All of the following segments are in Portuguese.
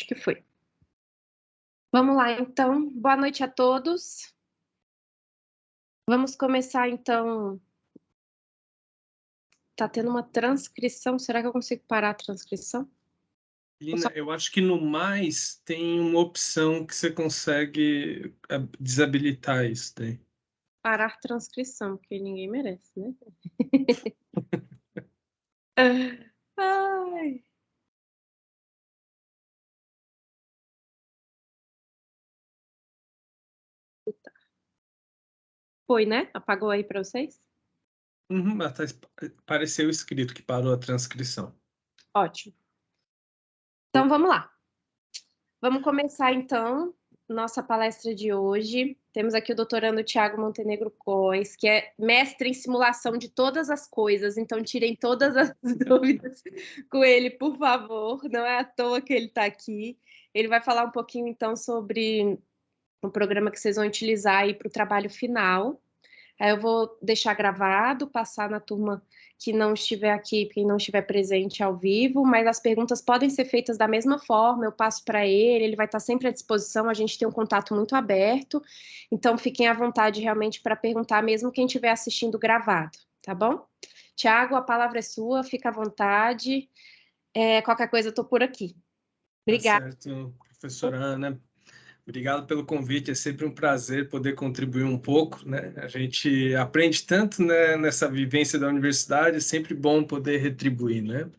Acho que foi. Vamos lá, então. Boa noite a todos. Vamos começar, então. Tá tendo uma transcrição. Será que eu consigo parar a transcrição? Lina, eu acho que no mais tem uma opção que você consegue desabilitar isso daí. Parar transcrição, porque ninguém merece, né? Ai. Foi, né? Apagou aí para vocês? Apareceu escrito que parou a transcrição. Ótimo. Então, vamos lá. Vamos começar, então, nossa palestra de hoje. Temos aqui o doutorando Tiago Montenegro Cois, que é mestre em simulação de todas as coisas, então tirem todas as dúvidas com ele, por favor. Não é à toa que ele está aqui. Ele vai falar um pouquinho, então, sobre o programa que vocês vão utilizar aí para o trabalho final. Aí eu vou deixar gravado, passar na turma que não estiver aqui, quem não estiver presente ao vivo, mas as perguntas podem ser feitas da mesma forma, eu passo para ele vai estar sempre à disposição, a gente tem um contato muito aberto, então fiquem à vontade realmente para perguntar, mesmo quem estiver assistindo gravado, tá bom? Tiago, a palavra é sua, fica à vontade, qualquer coisa eu estou por aqui. Obrigada. Tá certo, professora Ana. Obrigado pelo convite, é sempre um prazer poder contribuir um pouco, né? A gente aprende tanto, né, nessa vivência da universidade, é sempre bom poder retribuir, né?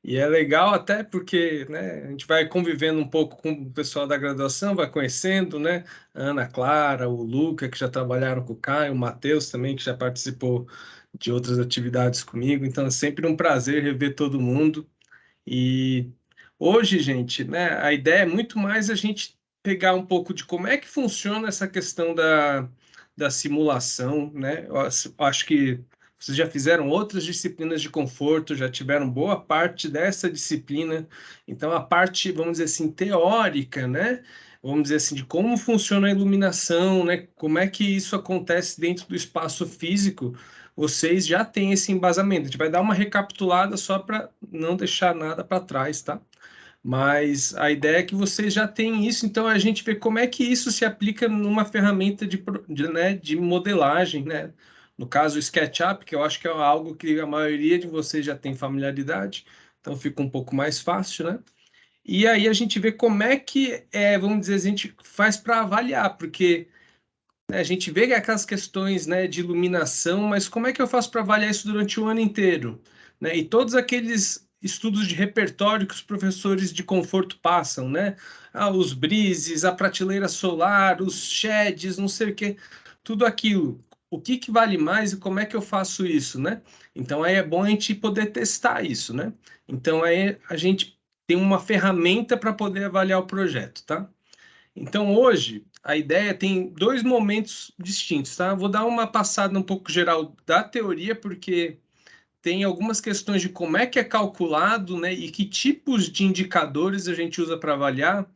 E é legal até porque, né, a gente vai convivendo um pouco com o pessoal da graduação, vai conhecendo, né? A Ana Clara, o Luca, que já trabalharam com o Caio, o Matheus também, que já participou de outras atividades comigo. Então é sempre um prazer rever todo mundo. E hoje, gente, né, a ideia é muito mais a gente pegar um pouco de como é que funciona essa questão da simulação, né? Eu acho que vocês já fizeram outras disciplinas de conforto, já tiveram boa parte dessa disciplina. Então, a parte, vamos dizer assim, teórica, né? Vamos dizer assim, de como funciona a iluminação, né? Como é que isso acontece dentro do espaço físico, vocês já têm esse embasamento. A gente vai dar uma recapitulada só para não deixar nada para trás, tá? Mas a ideia é que vocês já têm isso, então a gente vê como é que isso se aplica numa ferramenta de modelagem, né? No caso, o SketchUp, que eu acho que é algo que a maioria de vocês já tem familiaridade, então fica um pouco mais fácil, né? E aí a gente vê como é que, vamos dizer, a gente faz para avaliar, porque a gente vê aquelas questões, né, de iluminação, mas como é que eu faço para avaliar isso durante o ano inteiro? Né? E todos aqueles estudos de repertório que os professores de conforto passam, né? Ah, os brises, a prateleira solar, os sheds, não sei o quê, tudo aquilo. O que que vale mais e como é que eu faço isso, né? Então aí é bom a gente poder testar isso, né? Então aí a gente tem uma ferramenta para poder avaliar o projeto, tá? Então, hoje, a ideia tem dois momentos distintos, tá? Vou dar uma passada um pouco geral da teoria, porque tem algumas questões de como é que é calculado, né? E que tipos de indicadores a gente usa para avaliar,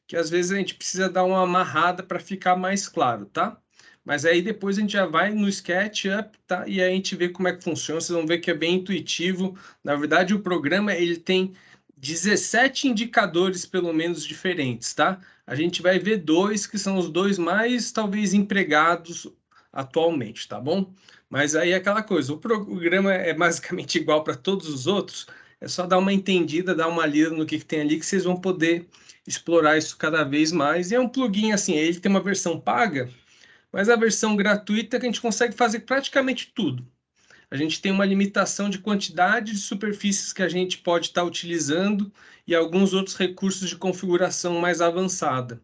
que às vezes a gente precisa dar uma amarrada para ficar mais claro, tá? Mas aí depois a gente já vai no SketchUp, tá? E aí a gente vê como é que funciona. Vocês vão ver que é bem intuitivo. Na verdade, o programa ele tem 17 indicadores, pelo menos, diferentes, tá? A gente vai ver dois que são os dois mais, talvez, empregados atualmente, tá bom? Mas aí é aquela coisa, o programa é basicamente igual para todos os outros, é só dar uma entendida, dar uma lida no que tem ali, que vocês vão poder explorar isso cada vez mais. E é um plugin, assim, ele tem uma versão paga, mas a versão gratuita que a gente consegue fazer praticamente tudo. A gente tem uma limitação de quantidade de superfícies que a gente pode estar utilizando e alguns outros recursos de configuração mais avançada.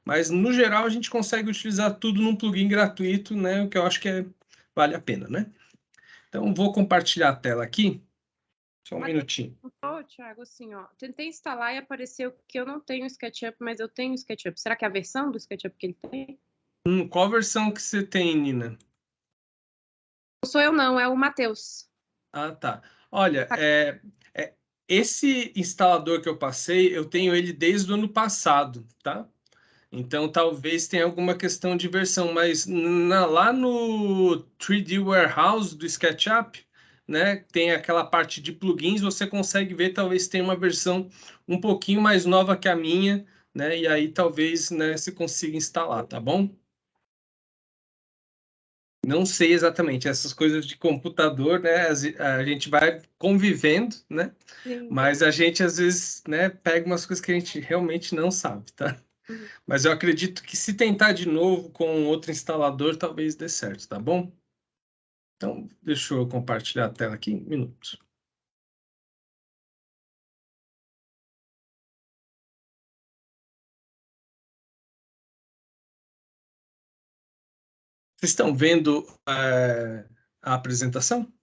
Mas, no geral, a gente consegue utilizar tudo num plugin gratuito, né? O que eu acho que vale a pena, né? Então, vou compartilhar a tela aqui. Só um minutinho. Thiago, assim, ó, tentei instalar e apareceu que eu não tenho SketchUp, mas eu tenho SketchUp. Será que é a versão do SketchUp que ele tem? Qual versão que você tem, Nina? Não sou eu, não, é o Matheus. Ah, tá. Olha, esse instalador que eu passei, eu tenho ele desde o ano passado, tá? Então, talvez tenha alguma questão de versão, mas lá no 3D Warehouse do SketchUp, né, tem aquela parte de plugins, você consegue ver, talvez tenha uma versão um pouquinho mais nova que a minha, né, e aí talvez, né, você consiga instalar, tá bom? Não sei exatamente, essas coisas de computador, né, a gente vai convivendo, né, Sim. mas a gente às vezes, né, pega umas coisas que a gente realmente não sabe, tá? Uhum. Mas eu acredito que se tentar de novo com outro instalador, talvez dê certo, tá bom? Então, deixa eu compartilhar a tela aqui, um minuto. Vocês estão vendo a apresentação?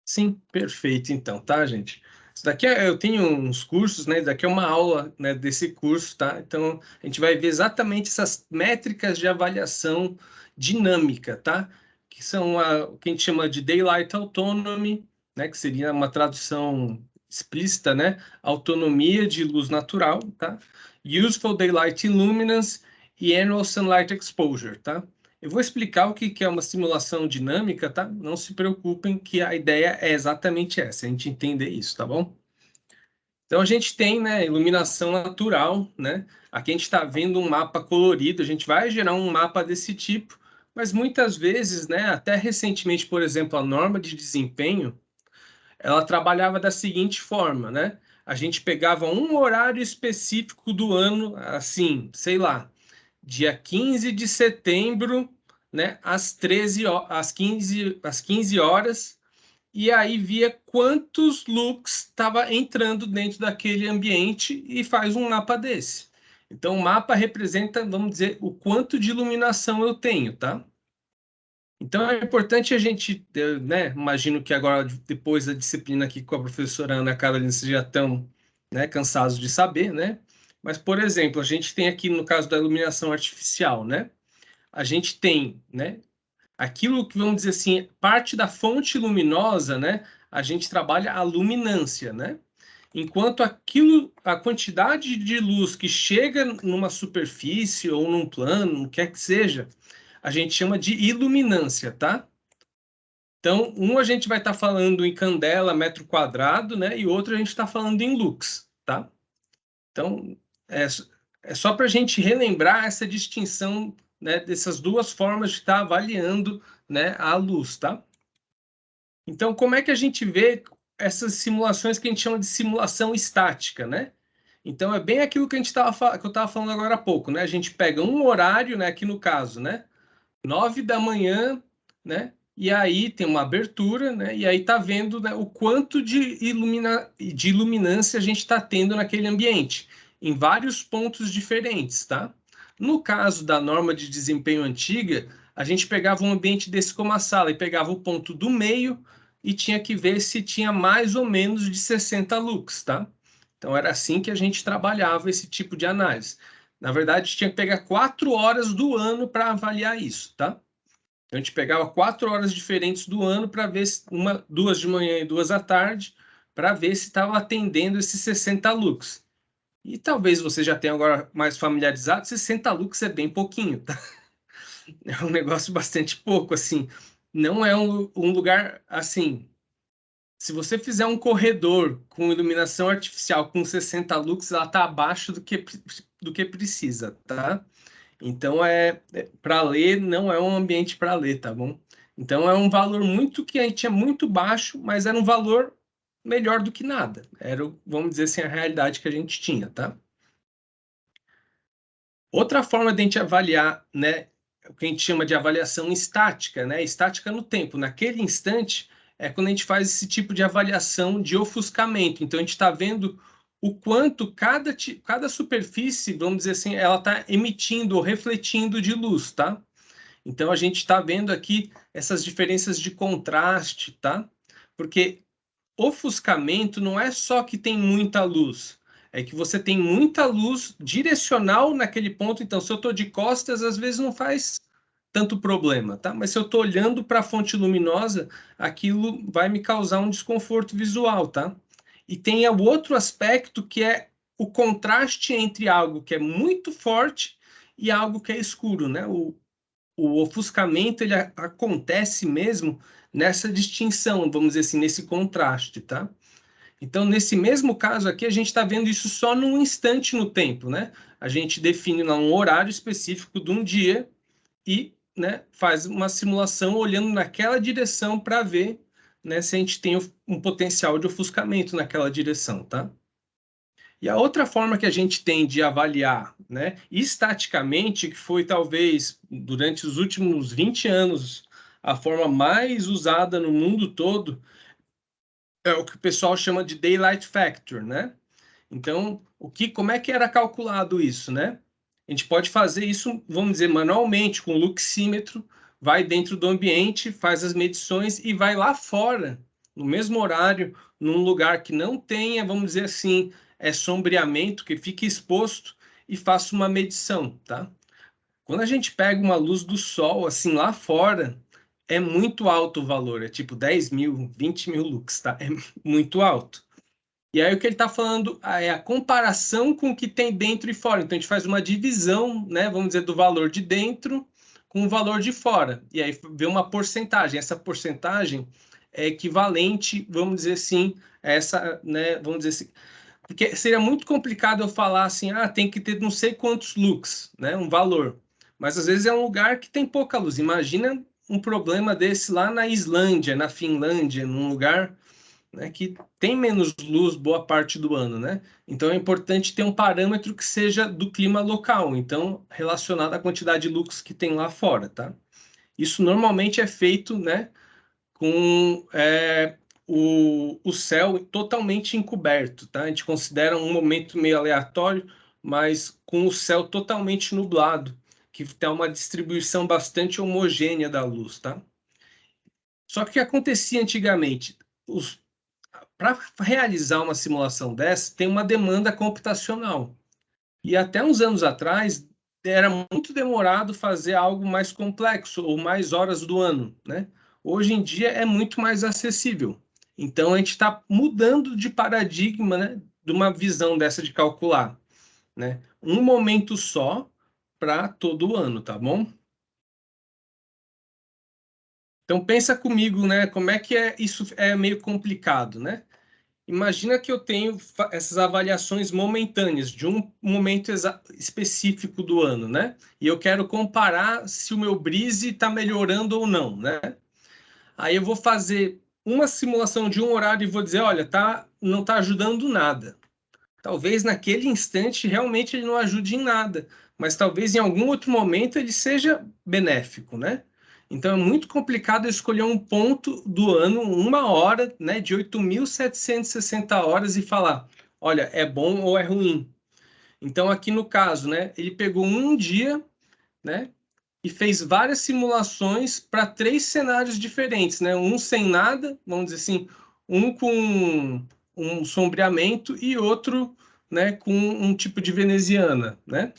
Sim, perfeito, então, tá, gente? Isso daqui eu tenho uns cursos, né? Isso daqui é uma aula, né, desse curso, tá? Então, a gente vai ver exatamente essas métricas de avaliação dinâmica, tá? Que são o que a gente chama de Daylight Autonomy, né? Que seria uma tradução explícita, né? Autonomia de luz natural, tá? Useful Daylight Illuminance e Annual Sunlight Exposure, tá? Eu vou explicar o que é uma simulação dinâmica, tá? Não se preocupem que a ideia é exatamente essa, a gente entender isso, tá bom? Então a gente tem, né, iluminação natural, né? Aqui a gente está vendo um mapa colorido, a gente vai gerar um mapa desse tipo, mas muitas vezes, né, até recentemente, por exemplo, a norma de desempenho, ela trabalhava da seguinte forma, né? A gente pegava um horário específico do ano, assim, sei lá, dia 15 de setembro, né, às 15 horas, e aí via quantos looks estava entrando dentro daquele ambiente e faz um mapa desse. Então, o mapa representa, vamos dizer, o quanto de iluminação eu tenho, tá? Então, é importante a gente, né, imagino que agora, depois da disciplina aqui com a professora Ana Carolina, vocês já estão, né, cansados de saber, né? Mas, por exemplo, a gente tem aqui, no caso da iluminação artificial, né? A gente tem, né, aquilo que, vamos dizer assim, parte da fonte luminosa, né? A gente trabalha a luminância, né? Enquanto aquilo, a quantidade de luz que chega numa superfície ou num plano, o que quer que seja, a gente chama de iluminância, tá? Então, um a gente vai estar falando em candela, metro quadrado, né? E outro a gente está falando em lux, tá? Então, é, é só para a gente relembrar essa distinção, né, dessas duas formas de estar avaliando, né, a luz, tá? Então, como é que a gente vê essas simulações que a gente chama de simulação estática, né? Então, é bem aquilo que que eu estava falando agora há pouco, né? A gente pega um horário, né, aqui no caso, né? 9 da manhã, né? E aí tem uma abertura, né? E aí tá vendo, né, o quanto de iluminância a gente está tendo naquele ambiente, em vários pontos diferentes, tá? No caso da norma de desempenho antiga, a gente pegava um ambiente desse como a sala e pegava o ponto do meio e tinha que ver se tinha mais ou menos de 60 lux, tá? Então era assim que a gente trabalhava esse tipo de análise. Na verdade, tinha que pegar 4 horas do ano para avaliar isso, tá? Então, a gente pegava 4 horas diferentes do ano para ver se duas de manhã e duas à tarde, para ver se estava atendendo esses 60 lux. E talvez você já tenha agora mais familiarizado, 60 lux é bem pouquinho, tá? É um negócio bastante pouco, assim. Não é um lugar assim. Se você fizer um corredor com iluminação artificial com 60 lux, ela está abaixo do que precisa, tá? Então, para ler, não é um ambiente para ler, tá bom? Então, é um valor muito que a gente é muito baixo, mas era um valor melhor do que nada. Era, vamos dizer assim, a realidade que a gente tinha, tá? Outra forma de a gente avaliar, né, o que a gente chama de avaliação estática, né? Estática no tempo. Naquele instante, é quando a gente faz esse tipo de avaliação de ofuscamento. Então, a gente está vendo o quanto cada superfície, vamos dizer assim, ela está emitindo ou refletindo de luz, tá? Então, a gente está vendo aqui essas diferenças de contraste, tá? Porque ofuscamento não é só que tem muita luz, é que você tem muita luz direcional naquele ponto. Então, se eu estou de costas, às vezes não faz tanto problema, tá? Mas se eu estou olhando para a fonte luminosa, aquilo vai me causar um desconforto visual, tá? E tem o outro aspecto que é o contraste entre algo que é muito forte e algo que é escuro, né? o ofuscamento ele acontece mesmo nessa distinção, vamos dizer assim, nesse contraste, tá? Então, nesse mesmo caso aqui, a gente está vendo isso só num instante no tempo, né? A gente define lá um horário específico de um dia e, né, faz uma simulação olhando naquela direção para ver, né, se a gente tem um potencial de ofuscamento naquela direção, tá? E a outra forma que a gente tem de avaliar, né, estaticamente, que foi talvez durante os últimos 20 anos a forma mais usada no mundo todo, é o que o pessoal chama de daylight factor, né? Então, como é que era calculado isso, né? A gente pode fazer isso, vamos dizer, manualmente, com o luxímetro, vai dentro do ambiente, faz as medições e vai lá fora, no mesmo horário, num lugar que não tenha, vamos dizer assim, sombreamento, que fique exposto e faça uma medição, tá? Quando a gente pega uma luz do sol, assim, lá fora, é muito alto o valor, é tipo 10 mil, 20 mil lux, tá? É muito alto. E aí o que ele está falando é a comparação com o que tem dentro e fora. Então a gente faz uma divisão, né, vamos dizer, do valor de dentro com o valor de fora. E aí vê uma porcentagem. Essa porcentagem é equivalente, vamos dizer assim, a essa, né, vamos dizer assim, porque seria muito complicado eu falar assim, tem que ter não sei quantos lux, né, um valor. Mas às vezes é um lugar que tem pouca luz. Imagina um problema desse lá na Islândia, na Finlândia, num lugar, né, que tem menos luz boa parte do ano, né? Então é importante ter um parâmetro que seja do clima local, então relacionado à quantidade de luz que tem lá fora, tá? Isso normalmente é feito, né, com o céu totalmente encoberto, tá? A gente considera um momento meio aleatório, mas com o céu totalmente nublado, que tem uma distribuição bastante homogênea da luz, tá? Só que o que acontecia antigamente? Para realizar uma simulação dessa, tem uma demanda computacional. E até uns anos atrás, era muito demorado fazer algo mais complexo, ou mais horas do ano, né? Hoje em dia é muito mais acessível. Então, a gente está mudando de paradigma, né? De uma visão dessa de calcular, né? Um momento só para todo o ano, tá bom? Então, pensa comigo, né? Como é que isso é meio complicado, né? Imagina que eu tenho essas avaliações momentâneas de um momento específico do ano, né? E eu quero comparar se o meu Breeze está melhorando ou não, né? Aí eu vou fazer uma simulação de um horário e vou dizer, olha, não está ajudando nada. Talvez naquele instante realmente ele não ajude em nada, mas talvez em algum outro momento ele seja benéfico, né? Então é muito complicado escolher um ponto do ano, uma hora, né, de 8.760 horas e falar, olha, é bom ou é ruim. Então aqui no caso, né, ele pegou um dia, né, e fez várias simulações para 3 cenários diferentes, né? Um sem nada, vamos dizer assim, um com um sombreamento e outro, né, com um tipo de veneziana, né,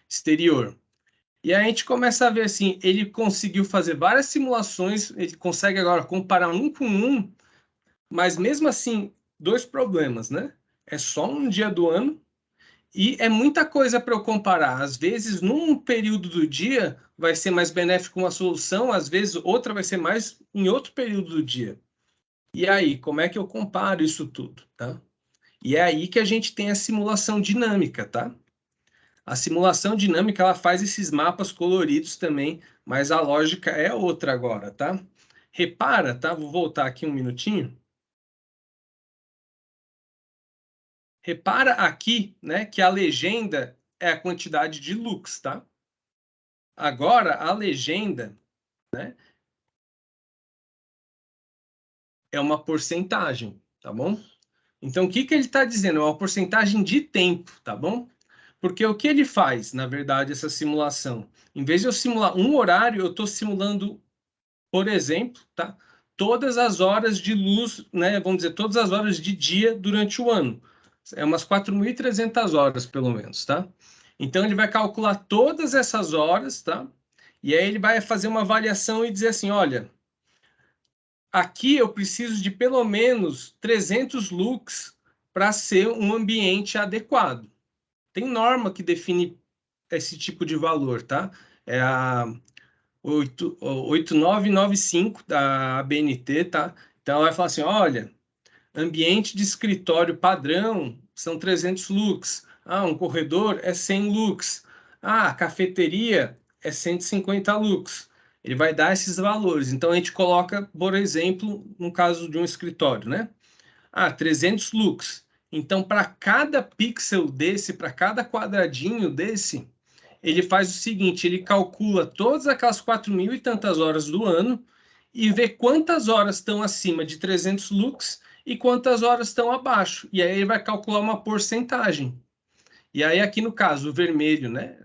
exterior. E aí a gente começa a ver assim, ele conseguiu fazer várias simulações, ele consegue agora comparar um com um, mas mesmo assim, dois problemas, né? É só um dia do ano e é muita coisa para eu comparar. Às vezes, num período do dia, vai ser mais benéfico uma solução, às vezes, outra vai ser mais em outro período do dia. E aí, como é que eu comparo isso tudo, tá? E é aí que a gente tem a simulação dinâmica, tá? A simulação dinâmica, ela faz esses mapas coloridos também, mas a lógica é outra agora, tá? Repara, tá? Vou voltar aqui um minutinho. Repara aqui, né, que a legenda é a quantidade de lux, tá? Agora, a legenda, né, é uma porcentagem, tá bom? Então, o que que ele está dizendo? É uma porcentagem de tempo, tá bom? Porque o que ele faz, na verdade, essa simulação? Em vez de eu simular um horário, eu estou simulando, por exemplo, tá? Todas as horas de luz, né? Vamos dizer, todas as horas de dia durante o ano. É umas 4.300 horas, pelo menos, tá? Então, ele vai calcular todas essas horas, tá? E aí ele vai fazer uma avaliação e dizer assim, olha, aqui eu preciso de pelo menos 300 lux para ser um ambiente adequado. Tem norma que define esse tipo de valor, tá? É a 8995 da ABNT, tá? Então, ela vai falar assim, olha, ambiente de escritório padrão são 300 lux. Ah, um corredor é 100 lux. Ah, cafeteria é 150 lux. Ele vai dar esses valores. Então, a gente coloca, por exemplo, no caso de um escritório, né? Ah, 300 lux. Então, para cada pixel desse, para cada quadradinho desse, ele faz o seguinte, ele calcula todas aquelas 4.000 e tantas horas do ano e vê quantas horas estão acima de 300 lux e quantas horas estão abaixo. E aí ele vai calcular uma porcentagem. E aí aqui no caso, o vermelho, né,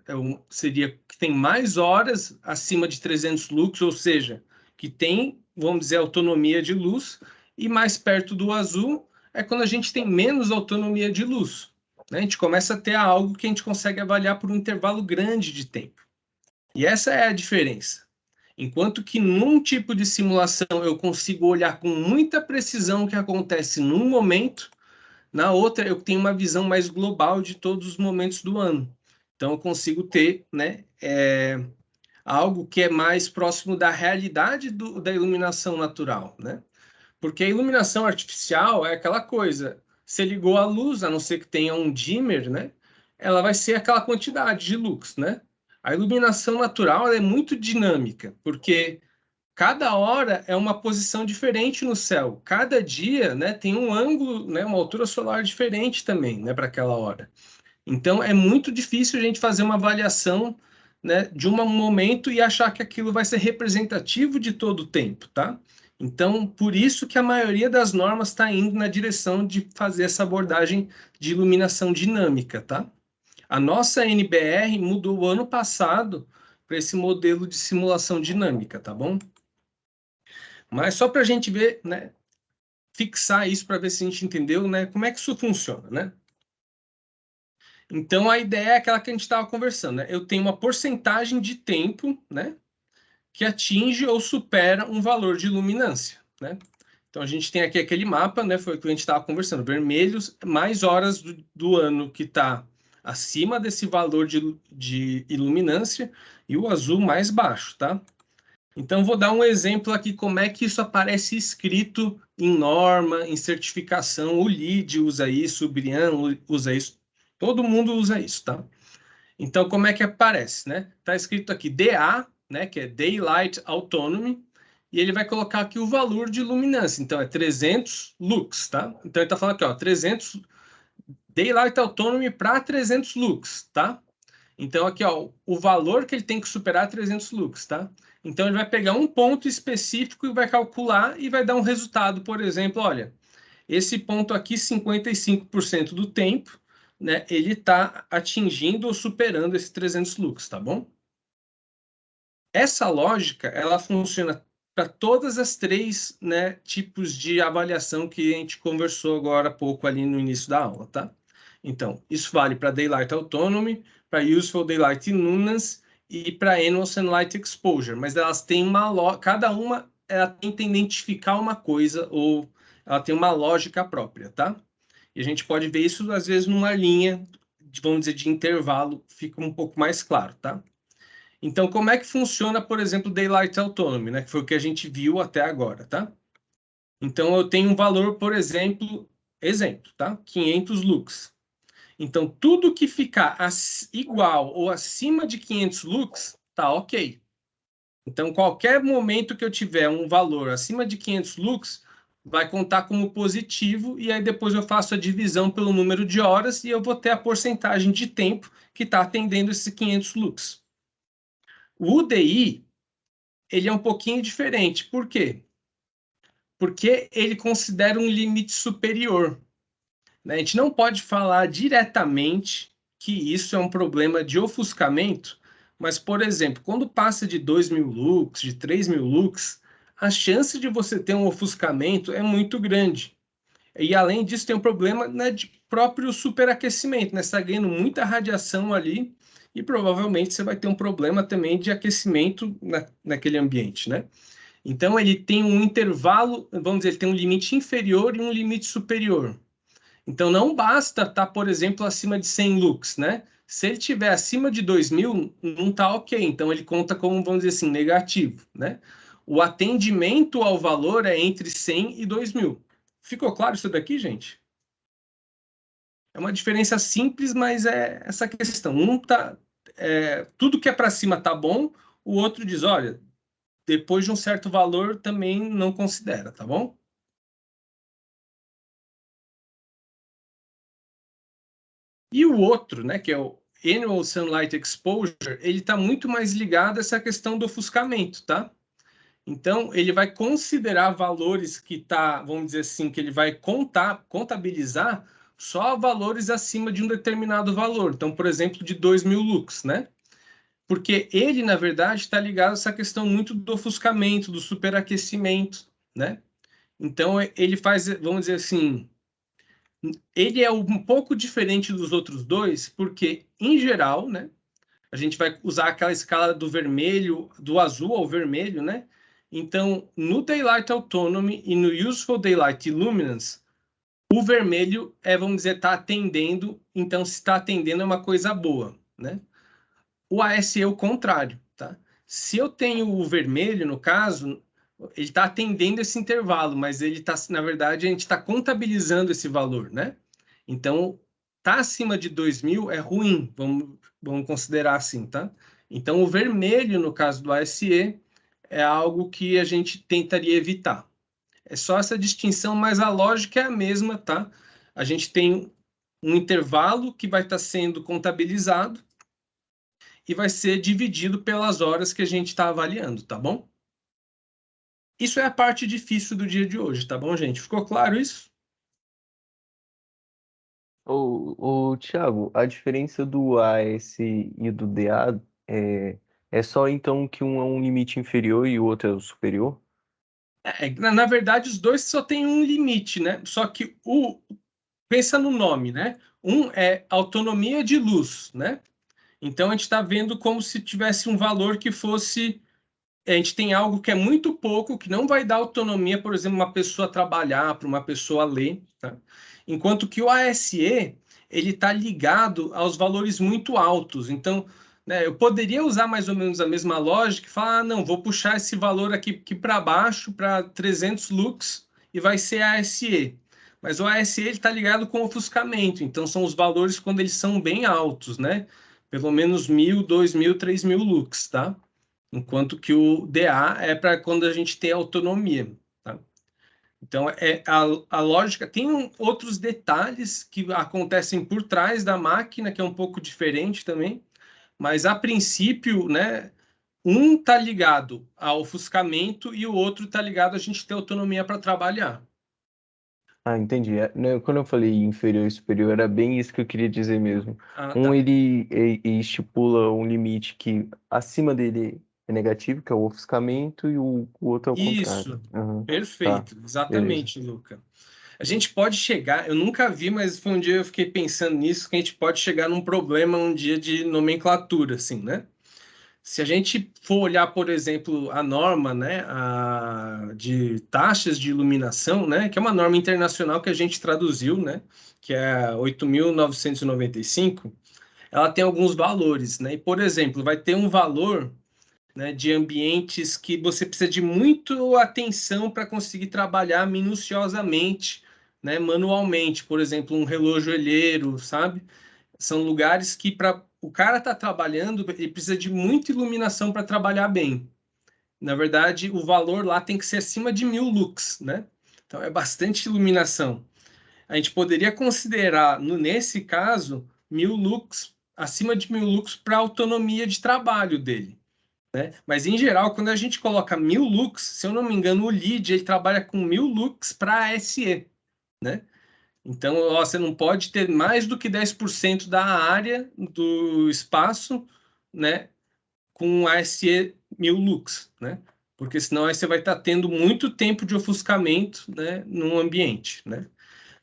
seria que tem mais horas acima de 300 lux, ou seja, que tem, vamos dizer, autonomia de luz, e mais perto do azul é quando a gente tem menos autonomia de luz. Né? A gente começa a ter algo que a gente consegue avaliar por um intervalo grande de tempo. E essa é a diferença. Enquanto que num tipo de simulação eu consigo olhar com muita precisão o que acontece num momento, na outra eu tenho uma visão mais global de todos os momentos do ano. Então eu consigo ter, né, algo que é mais próximo da realidade da iluminação natural, né? Porque a iluminação artificial é aquela coisa, você ligou a luz, a não ser que tenha um dimmer, né? Ela vai ser aquela quantidade de lux, né? A iluminação natural é muito dinâmica, porque cada hora é uma posição diferente no céu. Cada dia, né, tem um ângulo, né, uma altura solar diferente também, né, para aquela hora. Então é muito difícil a gente fazer uma avaliação, né, de um momento e achar que aquilo vai ser representativo de todo o tempo, tá? Então, por isso que a maioria das normas está indo na direção de fazer essa abordagem de iluminação dinâmica, tá? A nossa NBR mudou o ano passado para esse modelo de simulação dinâmica, tá bom? Mas só para a gente ver, né, fixar isso para ver se a gente entendeu, né, como é que isso funciona, né? Então, a ideia é aquela que a gente estava conversando, né? Eu tenho uma porcentagem de tempo, né, que atinge ou supera um valor de luminância, né? Então, a gente tem aqui aquele mapa, né, foi o que a gente estava conversando, vermelhos, mais horas do ano que está acima desse valor de iluminância e o azul mais baixo, tá? Então, vou dar um exemplo aqui como é que isso aparece escrito em norma, em certificação. O LEED usa isso, o BREEAM usa isso, todo mundo usa isso, tá? Então, como é que aparece, né? Está escrito aqui DA, né, que é Daylight Autonomy, e ele vai colocar aqui o valor de luminância. Então, é 300 lux, tá? Então, ele está falando aqui, ó, 300 Daylight Autonomy para 300 lux, tá? Então, aqui, ó, o valor que ele tem que superar é 300 lux, tá? Então, ele vai pegar um ponto específico e vai calcular e vai dar um resultado. Por exemplo, olha, esse ponto aqui, 55% do tempo, né, ele está atingindo ou superando esse 300 lux, tá bom? Essa lógica, ela funciona para todas as três, né, tipos de avaliação que a gente conversou agora há pouco ali no início da aula, tá? Então, isso vale para Daylight Autonomy, para Useful Daylight Illuminance e para Annual Sunlight Exposure, mas elas têm cada uma ela tenta identificar uma coisa ou ela tem uma lógica própria, tá? E a gente pode ver isso às vezes numa linha, vamos dizer, de intervalo, fica um pouco mais claro, tá? Então, como é que funciona, por exemplo, Daylight Autonomy, né? Que foi o que a gente viu até agora, tá? Então, eu tenho um valor, por exemplo, tá? 500 lux. Então, tudo que ficar igual ou acima de 500 lux, tá ok. Então, qualquer momento que eu tiver um valor acima de 500 lux, vai contar como positivo, e aí depois eu faço a divisão pelo número de horas e eu vou ter a porcentagem de tempo que está atendendo esses 500 lux. O UDI, ele é um pouquinho diferente. Por quê? Porque ele considera um limite superior. Né? A gente não pode falar diretamente que isso é um problema de ofuscamento, mas, por exemplo, quando passa de 2.000 lux, de 3.000 lux, a chance de você ter um ofuscamento é muito grande. E, além disso, tem um problema, né, de próprio superaquecimento. Né? Você está ganhando muita radiação ali e provavelmente você vai ter um problema também de aquecimento naquele ambiente, né? Então, ele tem um intervalo, vamos dizer, ele tem um limite inferior e um limite superior. Então, não basta estar, por exemplo, acima de 100 lux, né? Se ele tiver acima de 2.000, não está ok. Então, ele conta como, vamos dizer assim, negativo, né? O atendimento ao valor é entre 100 e 2.000. Ficou claro isso daqui, gente? É uma diferença simples, mas é essa questão. Tudo que é para cima tá bom, o outro diz, olha, depois de um certo valor também não considera, tá bom? E o outro, né, que é o Annual Sunlight Exposure, ele está muito mais ligado a essa questão do ofuscamento, tá? Então, ele vai considerar valores que tá, vamos dizer assim, que ele vai contabilizar só valores acima de um determinado valor. Então, por exemplo, de 2.000 lux, né? Porque ele, na verdade, está ligado a essa questão muito do ofuscamento, do superaquecimento, né? Então, ele faz, vamos dizer assim, ele é um pouco diferente dos outros dois, porque, em geral, né, a gente vai usar aquela escala do vermelho, do azul ao vermelho, né? Então, no Daylight Autonomy e no Useful Daylight Illuminance, o vermelho vamos dizer, está atendendo, então se está atendendo é uma coisa boa, né? O ASE é o contrário, tá? Se eu tenho o vermelho, no caso, ele está atendendo esse intervalo, mas ele está, na verdade, a gente está contabilizando esse valor, né? Então, tá acima de 2.000 é ruim, vamos considerar assim, tá? Então, o vermelho, no caso do ASE, é algo que a gente tentaria evitar. É só essa distinção, mas a lógica é a mesma, tá? A gente tem um intervalo que vai estar sendo contabilizado e vai ser dividido pelas horas que a gente está avaliando, tá bom? Isso é a parte difícil do dia de hoje, tá bom, gente? Ficou claro isso? Thiago, a diferença do AS e do DA é só então que um é um limite inferior e o outro é o superior? Na verdade, os dois só têm um limite, né? Só que pensa no nome, né? Um é autonomia de luz, né? Então a gente está vendo como se tivesse um valor que fosse. A gente tem algo que é muito pouco, que não vai dar autonomia, por exemplo, uma pessoa trabalhar, para uma pessoa ler, tá? Enquanto que o ASE, ele está ligado aos valores muito altos. Então, né, eu poderia usar mais ou menos a mesma lógica e falar, não, vou puxar esse valor aqui para baixo, para 300 lux, e vai ser ASE. Mas o ASE está ligado com ofuscamento, então são os valores quando eles são bem altos, né? Pelo menos 1.000, 2.000, 3.000 lux, tá? Enquanto que o DA é para quando a gente tem autonomia, tá? Então, a lógica tem outros detalhes que acontecem por trás da máquina, que é um pouco diferente também, mas a princípio, né, um está ligado ao ofuscamento e o outro está ligado a gente ter autonomia para trabalhar. Ah, entendi. Né, quando eu falei inferior e superior, era bem isso que eu queria dizer mesmo. Ah, Um, tá. ele estipula um limite que acima dele é negativo, que é o ofuscamento, e o outro é o contrário. Isso, Aham. Tá, perfeito, beleza. exatamente, Luca. A gente pode chegar, eu nunca vi, mas foi um dia eu fiquei pensando nisso, que a gente pode chegar num problema um dia de nomenclatura, assim, né? Se a gente for olhar, por exemplo, a norma, né, de taxas de iluminação, né, que é uma norma internacional que a gente traduziu, né, que é 8.995, ela tem alguns valores, né? E, por exemplo, vai ter um valor, né, de ambientes que você precisa de muito atenção para conseguir trabalhar minuciosamente, né, manualmente. Por exemplo, um relojoelheiro, sabe? São lugares que para o cara estar trabalhando, ele precisa de muita iluminação para trabalhar bem. Na verdade, o valor lá tem que ser acima de 1.000 lux, né? Então é bastante iluminação. A gente poderia considerar, nesse caso, 1.000 lux, acima de 1.000 lux para a autonomia de trabalho dele, né? Mas em geral, quando a gente coloca 1.000 lux, se eu não me engano, o lead ele trabalha com 1.000 lux para ASE, né? Então, ó, você não pode ter mais do que 10% da área do espaço, né, com ASE 1.000 lux, né? Porque senão aí você vai estar tendo muito tempo de ofuscamento, né, no ambiente, né?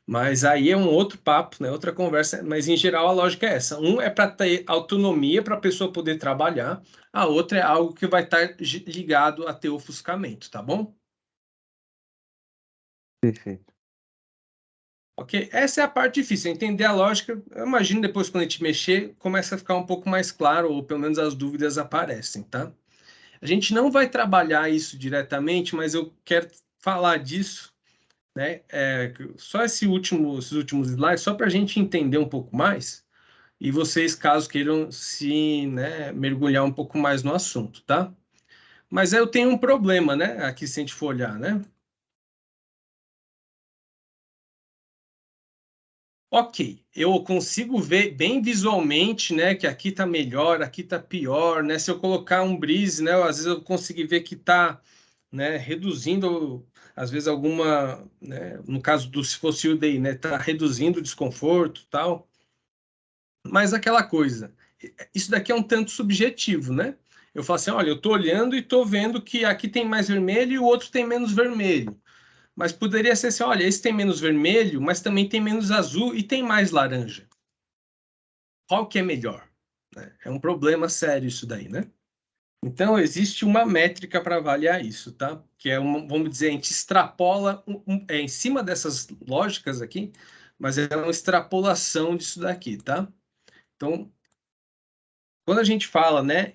Mas aí é um outro papo, né? Outra conversa. Mas em geral a lógica é essa. Um é para ter autonomia para a pessoa poder trabalhar, a outra é algo que vai estar ligado a ter ofuscamento, tá bom? Perfeito. Ok? Essa é a parte difícil, entender a lógica. Eu imagino depois, quando a gente mexer, começa a ficar um pouco mais claro, ou pelo menos as dúvidas aparecem, tá? A gente não vai trabalhar isso diretamente, mas eu quero falar disso, né? Só esses últimos slides, só para a gente entender um pouco mais, e vocês, caso queiram se, né, mergulhar um pouco mais no assunto, tá? Mas eu tenho um problema, né? Aqui, se a gente for olhar, né? Ok, eu consigo ver bem visualmente, né, que aqui está melhor, aqui está pior, né? Se eu colocar um breeze, né, às vezes eu consigo ver que está, né, reduzindo, às vezes alguma, né, no caso do se fosse o DI, né, está reduzindo o desconforto, tal. Mas aquela coisa, isso daqui é um tanto subjetivo, né? Eu falo assim, olha, eu estou olhando e estou vendo que aqui tem mais vermelho e o outro tem menos vermelho. Mas poderia ser assim, olha, esse tem menos vermelho, mas também tem menos azul e tem mais laranja. Qual que é melhor? É um problema sério isso daí, né? Então, existe uma métrica para avaliar isso, tá? Que é, vamos dizer, a gente extrapola em cima dessas lógicas aqui, mas é uma extrapolação disso daqui, tá? Então, quando a gente fala, né,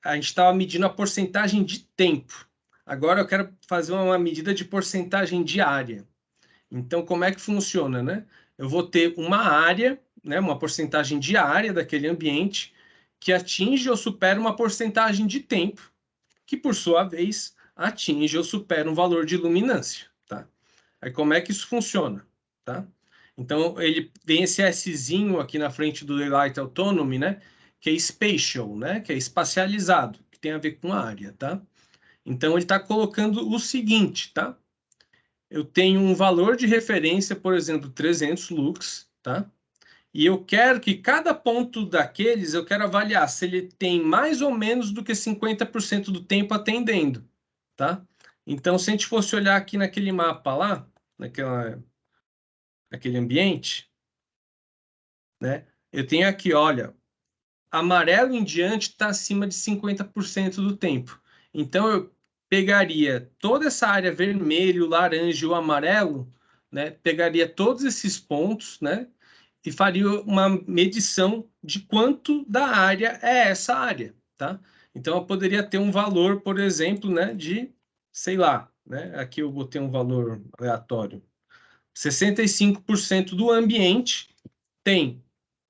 a gente estava medindo a porcentagem de tempo. Agora eu quero fazer uma medida de porcentagem de área. Então, como é que funciona, né? Eu vou ter uma área, né, uma porcentagem de área daquele ambiente que atinge ou supera uma porcentagem de tempo, que por sua vez atinge ou supera um valor de luminância, tá? Aí como é que isso funciona, tá? Então ele tem esse Szinho aqui na frente do Daylight Autonomy, né, que é spatial, né, que é espacializado, que tem a ver com a área, tá? Então ele está colocando o seguinte, tá? Eu tenho um valor de referência, por exemplo, 300 lux, tá? E eu quero que cada ponto daqueles, eu quero avaliar se ele tem mais ou menos do que 50% do tempo atendendo, tá? Então, se a gente fosse olhar aqui naquele mapa lá, naquele ambiente, né? Eu tenho aqui, olha, amarelo em diante está acima de 50% do tempo. Então, eu pegaria toda essa área vermelho, laranja e o amarelo, né? Pegaria todos esses pontos, né? E faria uma medição de quanto da área é essa área, tá? Então, eu poderia ter um valor, por exemplo, né, de, sei lá, né? Aqui eu botei um valor aleatório. 65% do ambiente tem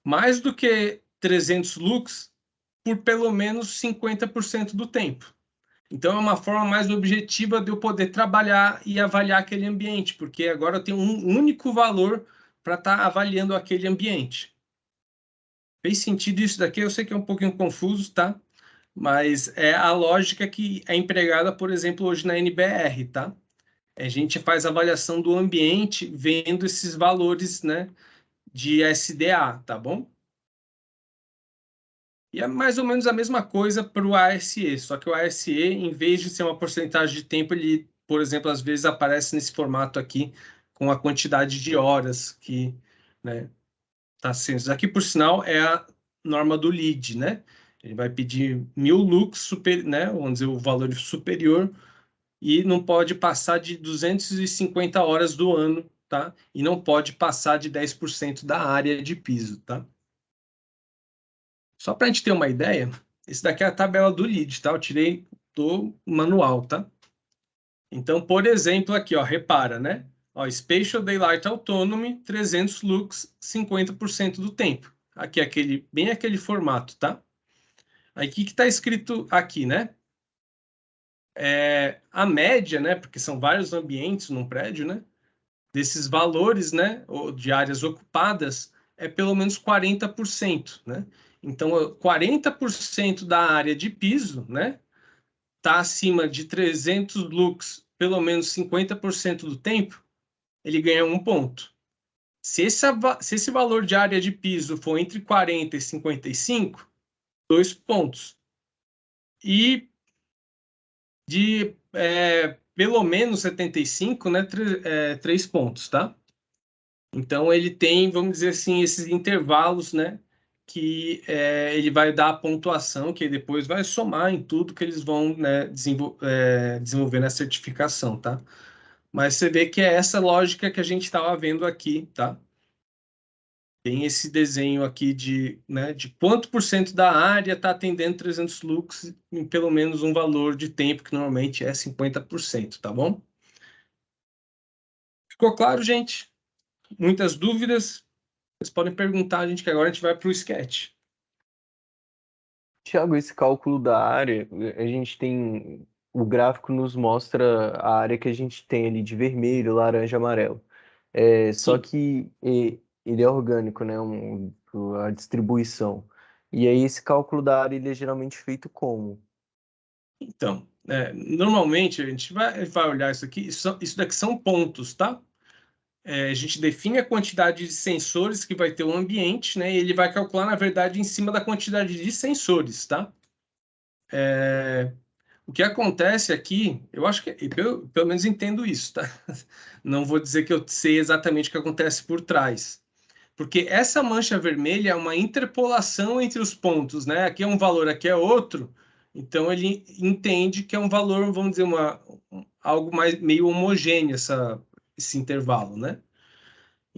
mais do que 300 lux por pelo menos 50% do tempo. Então, é uma forma mais objetiva de eu poder trabalhar e avaliar aquele ambiente, porque agora eu tenho um único valor para estar avaliando aquele ambiente. Fez sentido isso daqui? Eu sei que é um pouquinho confuso, tá? Mas é a lógica que é empregada, por exemplo, hoje na NBR, tá? A gente faz avaliação do ambiente vendo esses valores, né, de SDA, tá bom? E é mais ou menos a mesma coisa para o ASE, só que o ASE, em vez de ser uma porcentagem de tempo, ele, por exemplo, às vezes aparece nesse formato aqui, com a quantidade de horas que, né, está sendo. Isso aqui, por sinal, é a norma do LEED, né? Ele vai pedir 1000 lux, né, vamos dizer, o valor superior, e não pode passar de 250 horas do ano, tá? E não pode passar de 10% da área de piso, tá? Só para a gente ter uma ideia, esse daqui é a tabela do LEED, tá? Eu tirei do manual, tá? Então, por exemplo, aqui, ó, repara, né? Ó, Spatial Daylight Autonomy, 300 lux, 50% do tempo. Aqui, bem aquele formato, tá? Aí, o que está escrito aqui, né? A média, né? Porque são vários ambientes num prédio, né? Desses valores, né? De áreas ocupadas, é pelo menos 40%, né? Então, 40% da área de piso, né? Está acima de 300 lux, pelo menos 50% do tempo, ele ganha 1 ponto. Se esse valor de área de piso for entre 40 e 55, 2 pontos. E de pelo menos 75, né, 3 pontos, tá? Então, ele tem, vamos dizer assim, esses intervalos, né, que ele vai dar a pontuação, que depois vai somar em tudo que eles vão, né, desenvolver na certificação, tá? Mas você vê que é essa lógica que a gente estava vendo aqui, tá? Tem esse desenho aqui de quanto por cento da área está atendendo 300 lux em pelo menos um valor de tempo, que normalmente é 50%, tá bom? Ficou claro, gente? Muitas dúvidas? Vocês podem perguntar, gente, que agora a gente vai para o sketch. Tiago, esse cálculo da área, a gente tem. O gráfico nos mostra a área que a gente tem ali de vermelho, laranja, amarelo. Só Sim. que ele é orgânico, né? A distribuição. E aí esse cálculo da área ele é geralmente feito como? Então, normalmente a gente vai olhar isso aqui, isso daqui são pontos, tá? A gente define a quantidade de sensores que vai ter o ambiente, né? E ele vai calcular, na verdade, em cima da quantidade de sensores, tá? O que acontece aqui, eu acho que, pelo menos entendo isso, tá? Não vou dizer que eu sei exatamente o que acontece por trás. Porque essa mancha vermelha é uma interpolação entre os pontos, né? Aqui é um valor, aqui é outro. Então ele entende que é um valor, vamos dizer, algo mais meio homogêneo esse intervalo, né?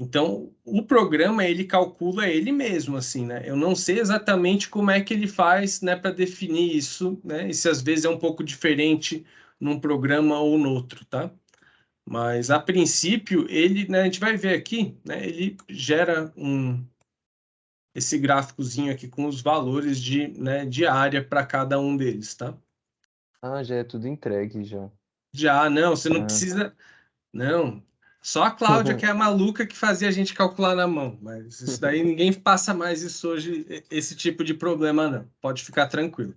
Então o programa ele calcula ele mesmo, assim, né? Eu não sei exatamente como é que ele faz, né, para definir isso, né? E se às vezes é um pouco diferente num programa ou no outro, tá? Mas a princípio ele, né, a gente vai ver aqui, né? Ele gera esse gráficozinho aqui com os valores de área para cada um deles, tá? Ah, já é tudo entregue já. Já, não, você não Ah. precisa. Não. Só a Cláudia, que é a maluca que fazia a gente calcular na mão. Mas isso daí ninguém passa mais isso hoje, esse tipo de problema, não. Pode ficar tranquilo.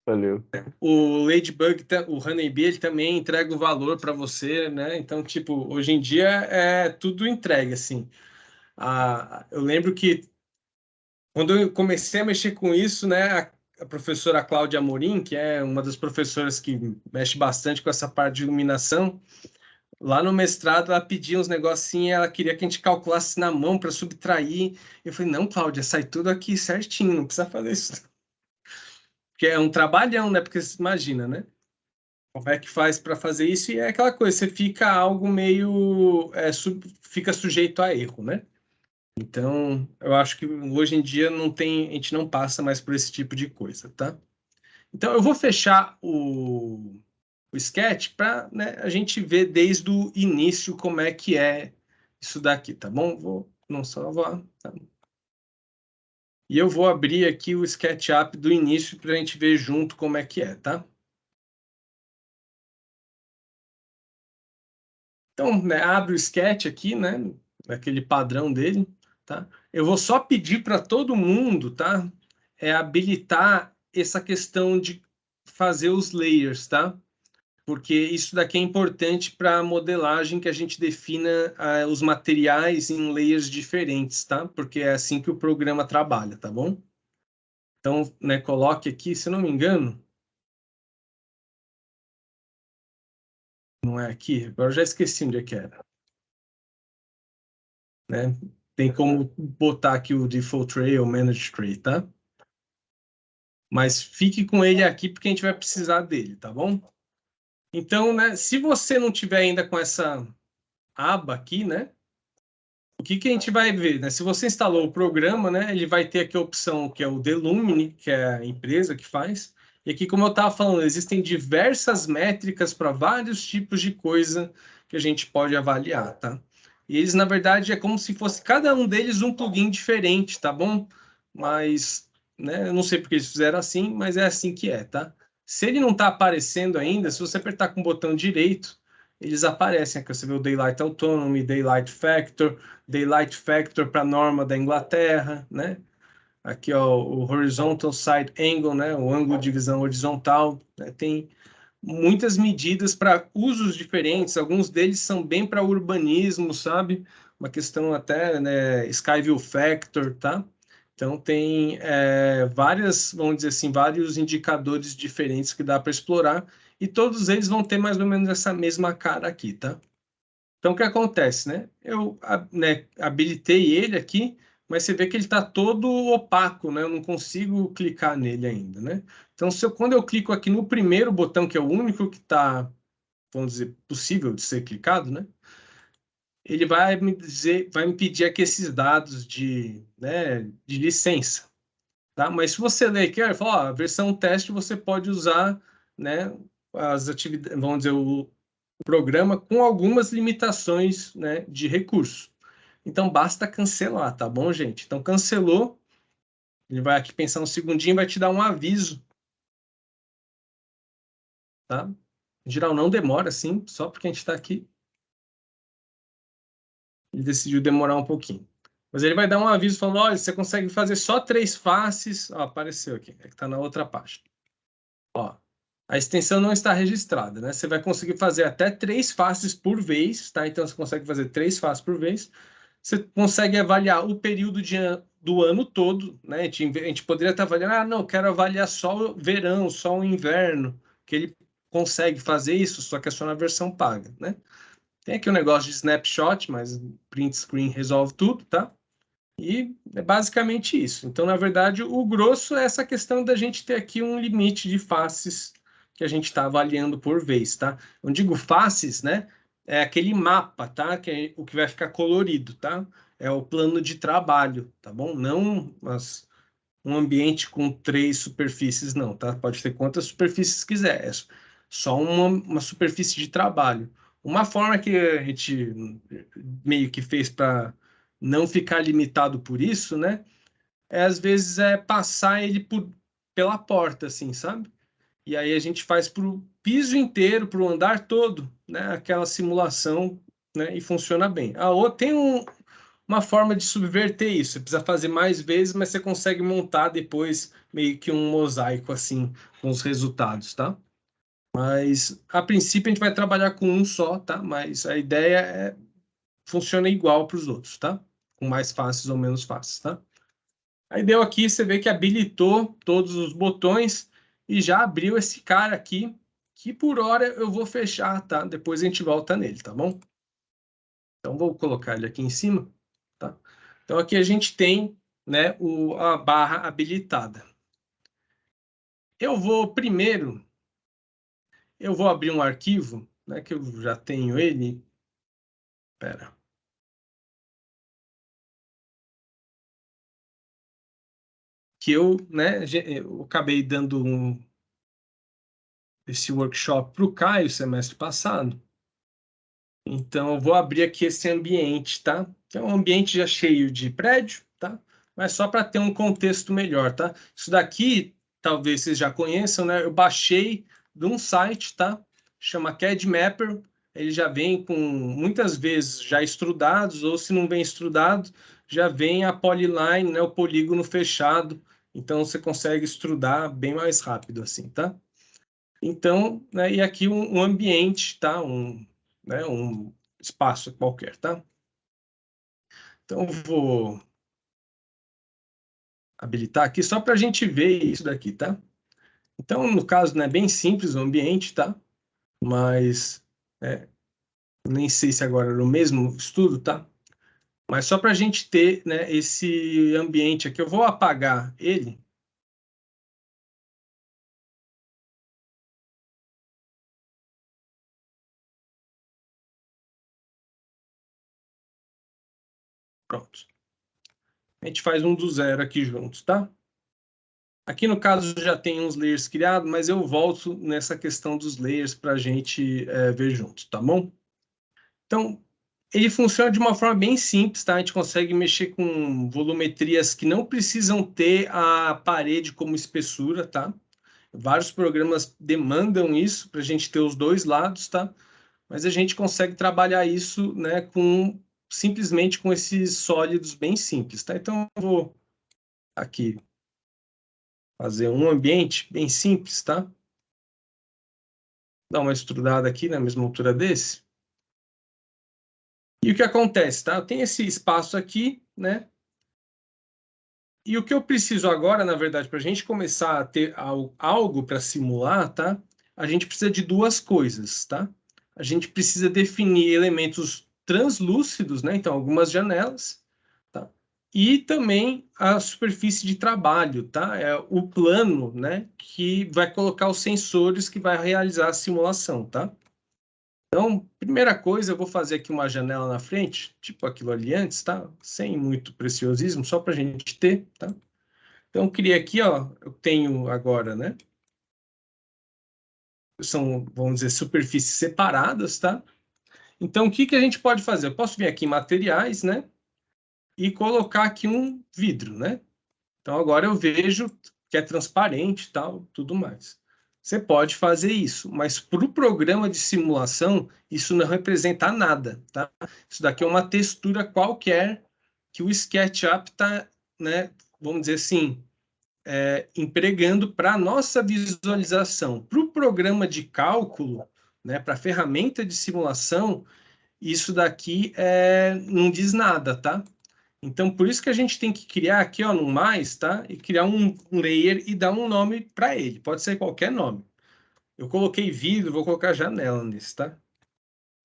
Valeu. O Ladybug, o Honeybee, ele também entrega o valor para você, né? Então, tipo, hoje em dia é tudo entregue, assim. Eu lembro que quando eu comecei a mexer com isso, né, a professora Cláudia Amorim, que é uma das professoras que mexe bastante com essa parte de iluminação, lá no mestrado ela pedia uns negocinhos, ela queria que a gente calculasse na mão para subtrair. Eu falei, não, Cláudia, sai tudo aqui certinho, não precisa fazer isso. Porque é um trabalhão, né? Porque você imagina, né? Como é que faz para fazer isso? E é aquela coisa, você fica algo meio, fica sujeito a erro, né? Então, eu acho que hoje em dia a gente não passa mais por esse tipo de coisa, tá? Então, eu vou fechar o sketch para, né, a gente ver desde o início como é que é isso daqui, tá bom? Vou não salvar, tá? E eu vou abrir aqui o SketchUp do início para a gente ver junto como é que é, tá? Então, né, abre o sketch aqui, né? Aquele padrão dele, tá? Eu vou só pedir para todo mundo, tá? Habilitar essa questão de fazer os layers, tá? Porque isso daqui é importante para a modelagem que a gente defina os materiais em layers diferentes, tá? Porque é assim que o programa trabalha, tá bom? Então, né, coloque aqui, se eu não me engano, não é aqui, agora eu já esqueci onde é que era, né? Tem como botar aqui o Default Tray ou Manage Tray, tá? Mas fique com ele aqui porque a gente vai precisar dele, tá bom? Então, né, se você não tiver ainda com essa aba aqui, né, o que a gente vai ver, né? Se você instalou o programa, né, ele vai ter aqui a opção que é o Delumine, que é a empresa que faz. E aqui, como eu estava falando, existem diversas métricas para vários tipos de coisa que a gente pode avaliar, tá? E eles, na verdade, é como se fosse cada um deles um plugin diferente, tá bom? Mas, né, eu não sei porque eles fizeram assim, mas é assim que é, tá? Se ele não está aparecendo ainda, se você apertar com o botão direito, eles aparecem. Aqui você vê o Daylight Autonomy, Daylight Factor para a norma da Inglaterra, né? Aqui, ó, o Horizontal Side Angle, né? O ângulo de visão horizontal, né? Tem muitas medidas para usos diferentes, alguns deles são bem para urbanismo, sabe? Uma questão até, né, Skyview Factor, tá? Então tem várias, vamos dizer assim, vários indicadores diferentes que dá para explorar e todos eles vão ter mais ou menos essa mesma cara aqui, tá? Então, o que acontece, né? Eu, né, habilitei ele aqui, mas você vê que ele está todo opaco, né? Eu não consigo clicar nele ainda, né? Então, quando eu clico aqui no primeiro botão, que é o único que está vamos dizer, possível de ser clicado, né? Ele vai me pedir aqui esses dados né, de licença, tá? Mas se você ler aqui, ele fala, ó, a versão teste você pode usar, né, as atividades, vamos dizer, o programa com algumas limitações, né, de recurso. Então, basta cancelar, tá bom, gente? Então, cancelou, ele vai aqui pensar um segundinho e vai te dar um aviso, tá? Em geral, não demora, assim, só porque a gente está aqui. Ele decidiu demorar um pouquinho. Mas ele vai dar um aviso falando, olha, você consegue fazer só 3 faces. Ó, apareceu aqui, é que está na outra página. Ó, a extensão não está registrada, né? Você vai conseguir fazer até 3 faces por vez, tá? Então, você consegue fazer 3 faces por vez. Você consegue avaliar o período do ano todo, né? A gente poderia estar avaliando, ah, não, quero avaliar só o verão, só o inverno, que ele consegue fazer isso, só que é só na versão paga, né? Tem aqui um negócio de snapshot, mas print screen resolve tudo, tá? E é basicamente isso. Então, na verdade, o grosso é essa questão da gente ter aqui um limite de faces que a gente está avaliando por vez, tá? Eu digo faces, né? É aquele mapa, tá? Que é o que vai ficar colorido, tá? É o plano de trabalho, tá bom? Não um ambiente com 3 superfícies, não, tá? Pode ter quantas superfícies quiser. É só uma superfície de trabalho. Uma forma que a gente meio que fez para não ficar limitado por isso, né? Às vezes passar ele pela porta, assim, sabe? E aí a gente faz para o piso inteiro, para o andar todo, né? Aquela simulação, né? E funciona bem. A outra tem uma forma de subverter isso. Você precisa fazer mais vezes, mas você consegue montar depois meio que um mosaico assim com os resultados, tá? Mas a princípio a gente vai trabalhar com um só, tá? Mas a ideia funciona igual para os outros, tá? Com mais fáceis ou menos fáceis, tá? Aí deu aqui, você vê que habilitou todos os botões e já abriu esse cara aqui, que por hora eu vou fechar, tá? Depois a gente volta nele, tá bom? Então vou colocar ele aqui em cima, tá? Então aqui a gente tem, né, a barra habilitada. Eu vou abrir um arquivo, né, que eu já tenho ele. Espera. Que eu acabei dando esse workshop para o Caio semestre passado. Então, eu vou abrir aqui esse ambiente, tá? É um ambiente já cheio de prédio, tá? Mas só para ter um contexto melhor, tá? Isso daqui, talvez vocês já conheçam, né? Eu baixei de um site, tá? Chama CAD Mapper. Ele já vem com, muitas vezes, já estrudados, ou se não vem estrudado, já vem a polyline, né? O polígono fechado. Então, você consegue estrudar bem mais rápido, assim, tá? Então, né, e aqui um ambiente, tá? Né, um espaço qualquer, tá? Então, vou habilitar aqui só para a gente ver isso daqui, tá? Então, no caso, né, bem simples o ambiente, tá? Mas nem sei se agora era o mesmo estudo, tá? Mas só para a gente ter, né, esse ambiente aqui, eu vou apagar ele. Pronto. A gente faz um do zero aqui juntos, tá? Aqui no caso já tem uns layers criados, mas eu volto nessa questão dos layers para a gente ver juntos, tá bom? Então, ele funciona de uma forma bem simples, tá? A gente consegue mexer com volumetrias que não precisam ter a parede como espessura, tá? Vários programas demandam isso para a gente ter os dois lados, tá? Mas a gente consegue trabalhar isso, né, simplesmente com esses sólidos bem simples, tá? Então, eu vou aqui fazer um ambiente bem simples, tá? Dar uma estudada aqui na mesma altura desse. E o que acontece, tá? Eu tenho esse espaço aqui, né? E o que eu preciso agora, na verdade, para a gente começar a ter algo para simular, tá? A gente precisa de duas coisas, tá? A gente precisa definir elementos translúcidos, né? Então, algumas janelas, tá? E também a superfície de trabalho, tá? É o plano, né? Que vai colocar os sensores que vai realizar a simulação, tá? Então, primeira coisa, eu vou fazer aqui uma janela na frente, tipo aquilo ali antes, tá? Sem muito preciosismo, só para a gente ter, tá? Então, criei aqui, ó, eu tenho agora, né? São, vamos dizer, superfícies separadas, tá? Então, o que que a gente pode fazer? Eu posso vir aqui em materiais, né? E colocar aqui um vidro, né? Então, agora eu vejo que é transparente e tal, tudo mais. Você pode fazer isso, mas para o programa de simulação, isso não representa nada, tá? Isso daqui é uma textura qualquer que o SketchUp está, né, vamos dizer assim, empregando para a nossa visualização. Para o programa de cálculo, né, para a ferramenta de simulação, isso daqui não diz nada, tá? Então, por isso que a gente tem que criar aqui, ó, no mais, tá? E criar um layer e dar um nome para ele. Pode ser qualquer nome. Eu coloquei vidro, vou colocar janela nesse, tá?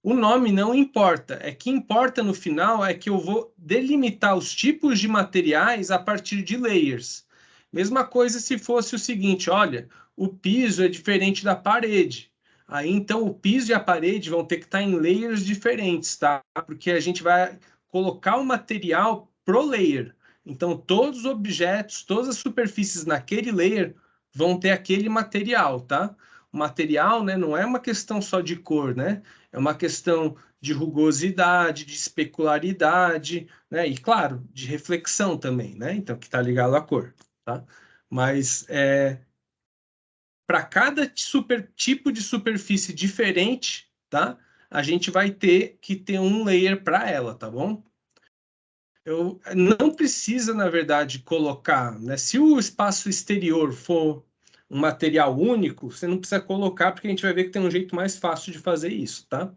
O nome não importa. É que importa no final é que eu vou delimitar os tipos de materiais a partir de layers. Mesma coisa se fosse o seguinte, olha, o piso é diferente da parede. Aí, então, o piso e a parede vão ter que estar em layers diferentes, tá? Porque a gente vai colocar o material pro layer. Então, todos os objetos, todas as superfícies naquele layer vão ter aquele material, tá? O material, né, não é uma questão só de cor, né? É uma questão de rugosidade, de especularidade, né? E, claro, de reflexão também, né? Então, que está ligado à cor, tá? Mas, para cada tipo de superfície diferente, tá? A gente vai ter que ter um layer para ela, tá bom? Eu não precisa, na verdade, colocar, né? Se o espaço exterior for um material único, você não precisa colocar, porque a gente vai ver que tem um jeito mais fácil de fazer isso, tá?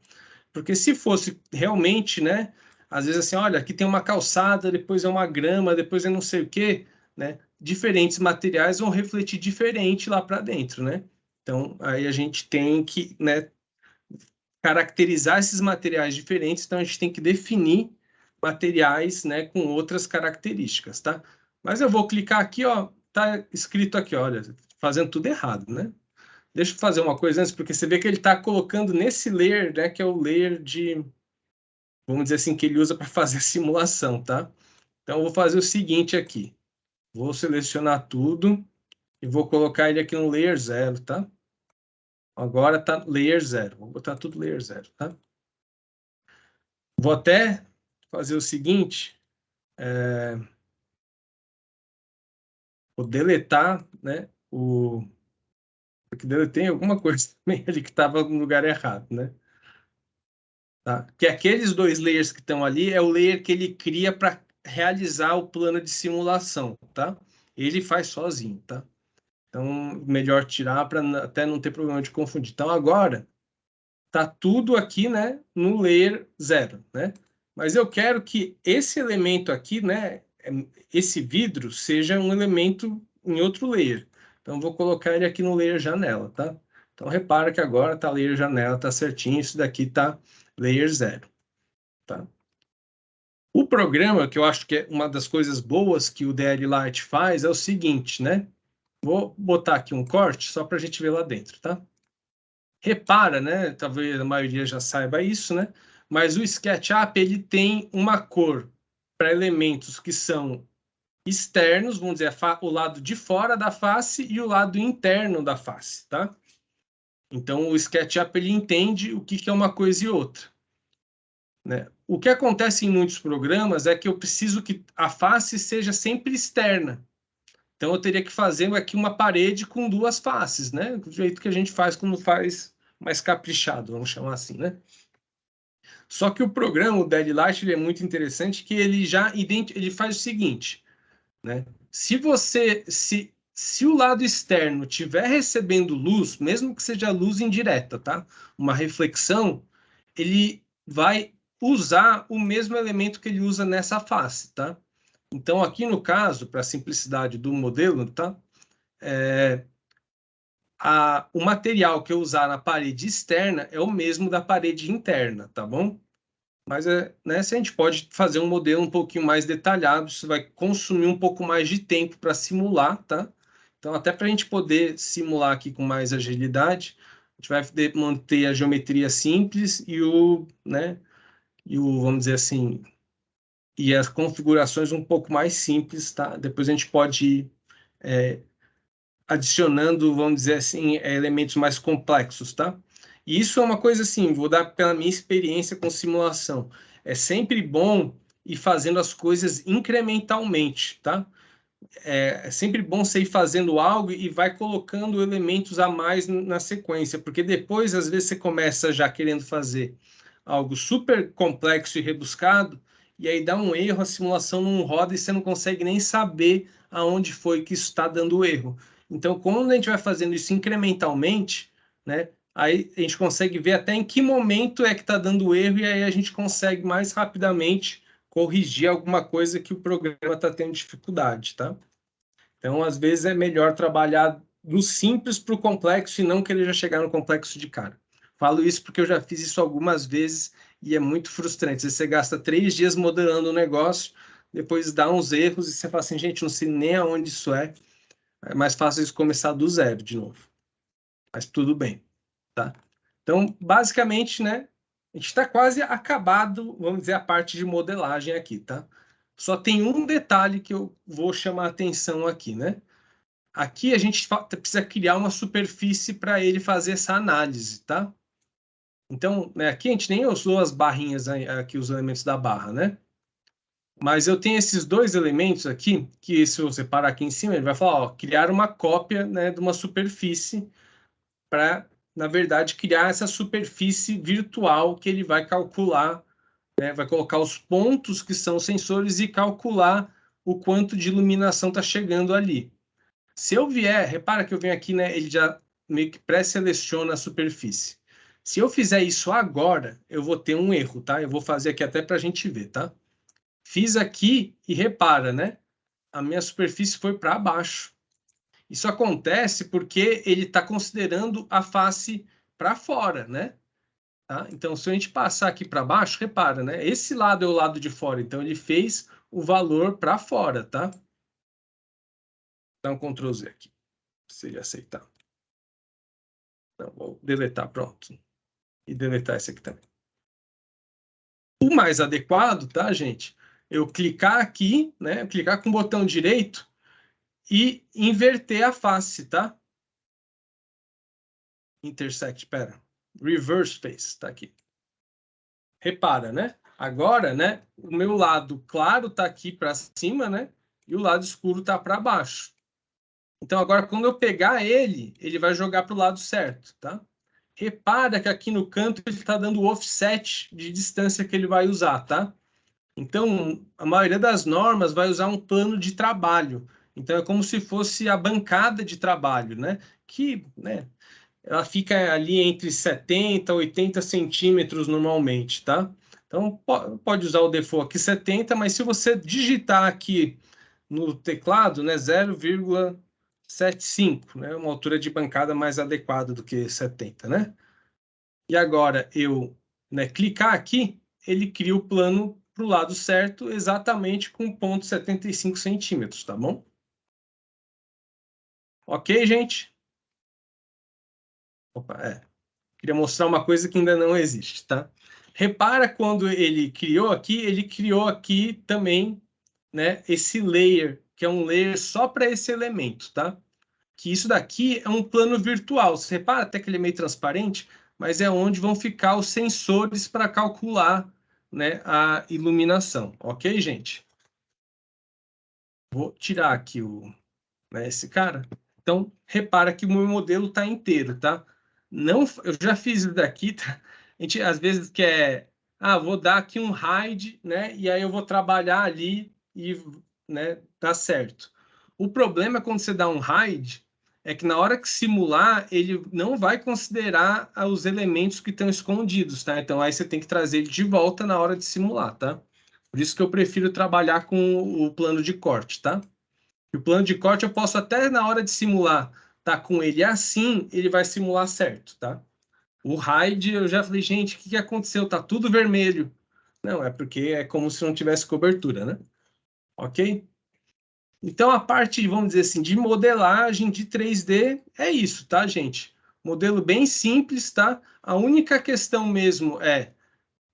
Porque se fosse realmente, né? Às vezes assim, olha, aqui tem uma calçada, depois é uma grama, depois é não sei o quê, né? Diferentes materiais vão refletir diferente lá para dentro, né? Então, aí a gente tem que, né, caracterizar esses materiais diferentes, então a gente tem que definir materiais, né, com outras características, tá? Mas eu vou clicar aqui, ó, tá escrito aqui, olha, fazendo tudo errado, né? Deixa eu fazer uma coisa antes, porque você vê que ele está colocando nesse layer, né, que é o layer de, vamos dizer assim, que ele usa para fazer a simulação, tá? Então, eu vou fazer o seguinte aqui. Vou selecionar tudo e vou colocar ele aqui no layer 0, tá? Agora tá layer 0. Vou botar tudo layer 0, tá? Vou até fazer o seguinte, vou deletar, né, porque deletei alguma coisa também ali que estava no lugar errado, né? Tá? Que aqueles dois layers que estão ali é o layer que ele cria para realizar o plano de simulação, tá? Ele faz sozinho, tá? Então, melhor tirar para até não ter problema de confundir. Então, agora, tá tudo aqui, né, no layer 0, né? Mas eu quero que esse elemento aqui, né, esse vidro, seja um elemento em outro layer. Então, vou colocar ele aqui no layer janela, tá? Então, repara que agora tá layer janela, tá certinho, isso daqui tá layer 0, tá? O programa, que eu acho que é uma das coisas boas que o DL Lite faz, é o seguinte, né? Vou botar aqui um corte só para a gente ver lá dentro, tá? Repara, né? Talvez a maioria já saiba isso, né? Mas o SketchUp, ele tem uma cor para elementos que são externos, vamos dizer, o lado de fora da face e o lado interno da face, tá? Então, o SketchUp, ele entende o que é uma coisa e outra, né? O que acontece em muitos programas é que eu preciso que a face seja sempre externa. Então, eu teria que fazer aqui uma parede com duas faces, né? Do jeito que a gente faz quando faz mais caprichado, vamos chamar assim, né? Só que o programa, o Deadlight, ele é muito interessante, que ele já ele faz o seguinte, né? Se o lado externo estiver recebendo luz, mesmo que seja luz indireta, tá? Uma reflexão, ele vai usar o mesmo elemento que ele usa nessa face, tá? Então, aqui no caso, para a simplicidade do modelo, tá? O material que eu usar na parede externa é o mesmo da parede interna, tá bom? Mas né, se a gente pode fazer um modelo um pouquinho mais detalhado, isso vai consumir um pouco mais de tempo para simular, tá? Então, até para a gente poder simular aqui com mais agilidade, gente vai manter a geometria simples e vamos dizer assim, e as configurações um pouco mais simples, tá? Depois a gente pode ir adicionando, vamos dizer assim, elementos mais complexos, tá? E isso é uma coisa assim, vou dar pela minha experiência com simulação. É sempre bom ir fazendo as coisas incrementalmente, tá? É sempre bom você ir fazendo algo e vai colocando elementos a mais na sequência, porque depois, às vezes, você começa já querendo fazer algo super complexo e rebuscado, e aí dá um erro, a simulação não roda e você não consegue nem saber aonde foi que isso está dando erro. Então, quando a gente vai fazendo isso incrementalmente, né, aí a gente consegue ver até em que momento é que está dando erro, e aí a gente consegue mais rapidamente corrigir alguma coisa que o programa está tendo dificuldade, tá? Então, às vezes, é melhor trabalhar do simples para o complexo e não querer já chegar no complexo de cara. Falo isso porque eu já fiz isso algumas vezes e é muito frustrante. Você gasta 3 dias modelando o negócio, depois dá uns erros e você fala assim, gente, não sei nem aonde isso é. É mais fácil isso começar do zero de novo. Mas tudo bem, tá? Então, basicamente, né, a gente está quase acabado, vamos dizer, a parte de modelagem aqui, tá? Só tem um detalhe que eu vou chamar a atenção aqui, né? Aqui a gente precisa criar uma superfície para ele fazer essa análise, tá? Então, né, aqui a gente nem usou as barrinhas aqui, os elementos da barra, né? Mas eu tenho esses dois elementos aqui, que se você parar aqui em cima, ele vai falar, ó, criar uma cópia, né, de uma superfície para, na verdade, criar essa superfície virtual que ele vai calcular, né, vai colocar os pontos que são sensores e calcular o quanto de iluminação está chegando ali. Se eu vier, repara que eu venho aqui, né, ele já meio que pré-seleciona a superfície. Se eu fizer isso agora, eu vou ter um erro, tá? Eu vou fazer aqui até para a gente ver, tá? Fiz aqui e repara, né? A minha superfície foi para baixo. Isso acontece porque ele está considerando a face para fora, né? Tá? Então, se a gente passar aqui para baixo, repara, né? Esse lado é o lado de fora, então ele fez o valor para fora, tá? Dá um Ctrl Z aqui, se ele aceitar. Não, vou deletar, pronto. E deletar esse aqui também. O mais adequado, tá, gente? Eu clicar aqui, né? Clicar com o botão direito e inverter a face, tá? Intersect, pera. Reverse face, tá aqui. Repara, né? Agora, né? O meu lado claro tá aqui para cima, né? E o lado escuro tá para baixo. Então, agora, quando eu pegar ele, ele vai jogar para o lado certo, tá? Repara que aqui no canto ele está dando o offset de distância que ele vai usar, tá? Então, a maioria das normas vai usar um plano de trabalho. Então, é como se fosse a bancada de trabalho, né? Que, né, ela fica ali entre 70 e 80 centímetros normalmente, tá? Então, pode usar o default aqui 70, mas se você digitar aqui no teclado, né, 0,75, né, uma altura de bancada mais adequada do que 70, né? E agora eu, né, clicar aqui, ele cria o plano para o lado certo, exatamente com 0,75 centímetros, tá bom? Ok, gente? Opa, queria mostrar uma coisa que ainda não existe, tá? Repara quando ele criou aqui também, né, esse layer, que é um layer só para esse elemento, tá? Que isso daqui é um plano virtual. Você repara até que ele é meio transparente, mas é onde vão ficar os sensores para calcular, né, a iluminação. Ok, gente? Vou tirar aqui né, esse cara. Então, repara que o meu modelo está inteiro, tá? Não, eu já fiz isso daqui, tá? A gente às vezes quer, vou dar aqui um hide, né? E aí eu vou trabalhar ali e, né, dá certo. O problema é quando você dá um hide, é que na hora que simular, ele não vai considerar os elementos que estão escondidos, tá? Então aí você tem que trazer ele de volta na hora de simular, tá? Por isso que eu prefiro trabalhar com o plano de corte, tá? E o plano de corte eu posso até na hora de simular tá com ele assim, ele vai simular certo, tá? O hide eu já falei, gente, o que aconteceu? Tá tudo vermelho. Não, é porque é como se não tivesse cobertura, né? Ok? Então a parte, vamos dizer assim, de modelagem de 3D é isso, tá, gente? Modelo bem simples, tá? A única questão mesmo é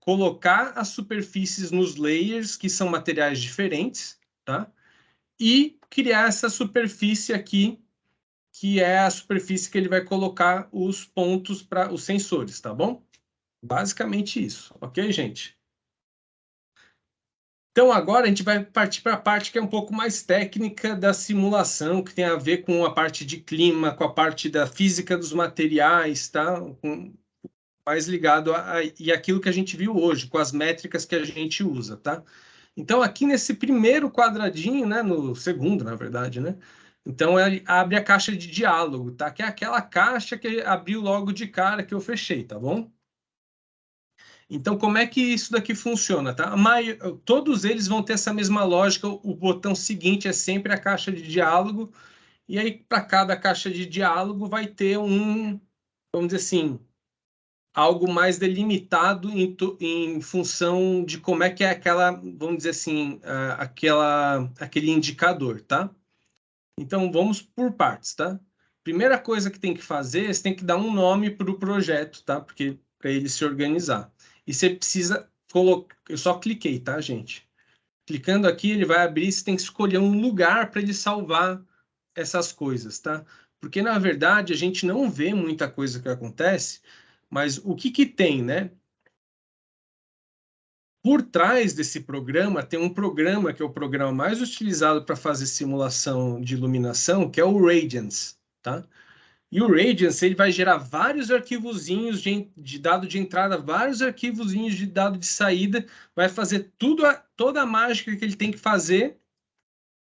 colocar as superfícies nos layers, que são materiais diferentes, tá? E criar essa superfície aqui, que é a superfície que ele vai colocar os pontos para os sensores, tá bom? Basicamente isso, ok, gente? Então, agora a gente vai partir para a parte que é um pouco mais técnica da simulação, que tem a ver com a parte de clima, com a parte da física dos materiais, tá? Mais ligado e aquilo que a gente viu hoje, com as métricas que a gente usa, tá? Então, aqui nesse primeiro quadradinho, né, no segundo, na verdade, né? Então, ele abre a caixa de diálogo, tá? Que é aquela caixa que abriu logo de cara que eu fechei, tá bom? Então, como é que isso daqui funciona, tá? Todos eles vão ter essa mesma lógica. O botão seguinte é sempre a caixa de diálogo. E aí, para cada caixa de diálogo, vai ter vamos dizer assim, algo mais delimitado em função de como é que é aquela, vamos dizer assim, aquele indicador, tá? Então, vamos por partes, tá? Primeira coisa que tem que fazer, você tem que dar um nome para o projeto, tá? Porque para ele se organizar. E você precisa colocar... Eu só cliquei, tá, gente? Clicando aqui, ele vai abrir, você tem que escolher um lugar para ele salvar essas coisas, tá? Porque, na verdade, a gente não vê muita coisa que acontece, mas o que que tem, né? Por trás desse programa, tem um programa que é o programa mais utilizado para fazer simulação de iluminação, que é o Radiance, tá? E o Radiance, ele vai gerar vários arquivozinhos de dado de entrada, vários arquivozinhos de dado de saída, vai fazer toda a mágica que ele tem que fazer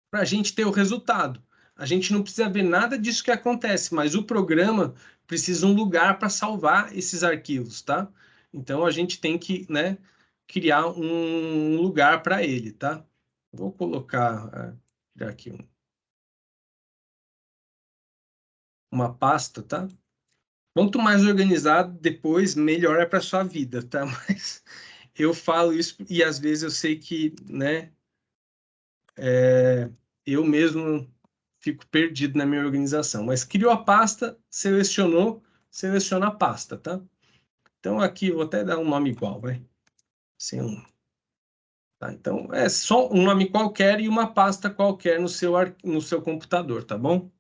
para a gente ter o resultado. A gente não precisa ver nada disso que acontece, mas o programa precisa de um lugar para salvar esses arquivos, tá? Então, a gente tem que, né, criar um lugar para ele, tá? Vou colocar aqui uma pasta, tá? Quanto mais organizado, depois melhor é para sua vida, tá? Mas eu falo isso e às vezes eu sei que, né, eu mesmo fico perdido na minha organização. Mas criou a pasta, seleciona a pasta, tá? Então aqui eu vou até dar um nome igual, vai. Sem um. Tá? Então é só um nome qualquer e uma pasta qualquer no seu computador, tá bom?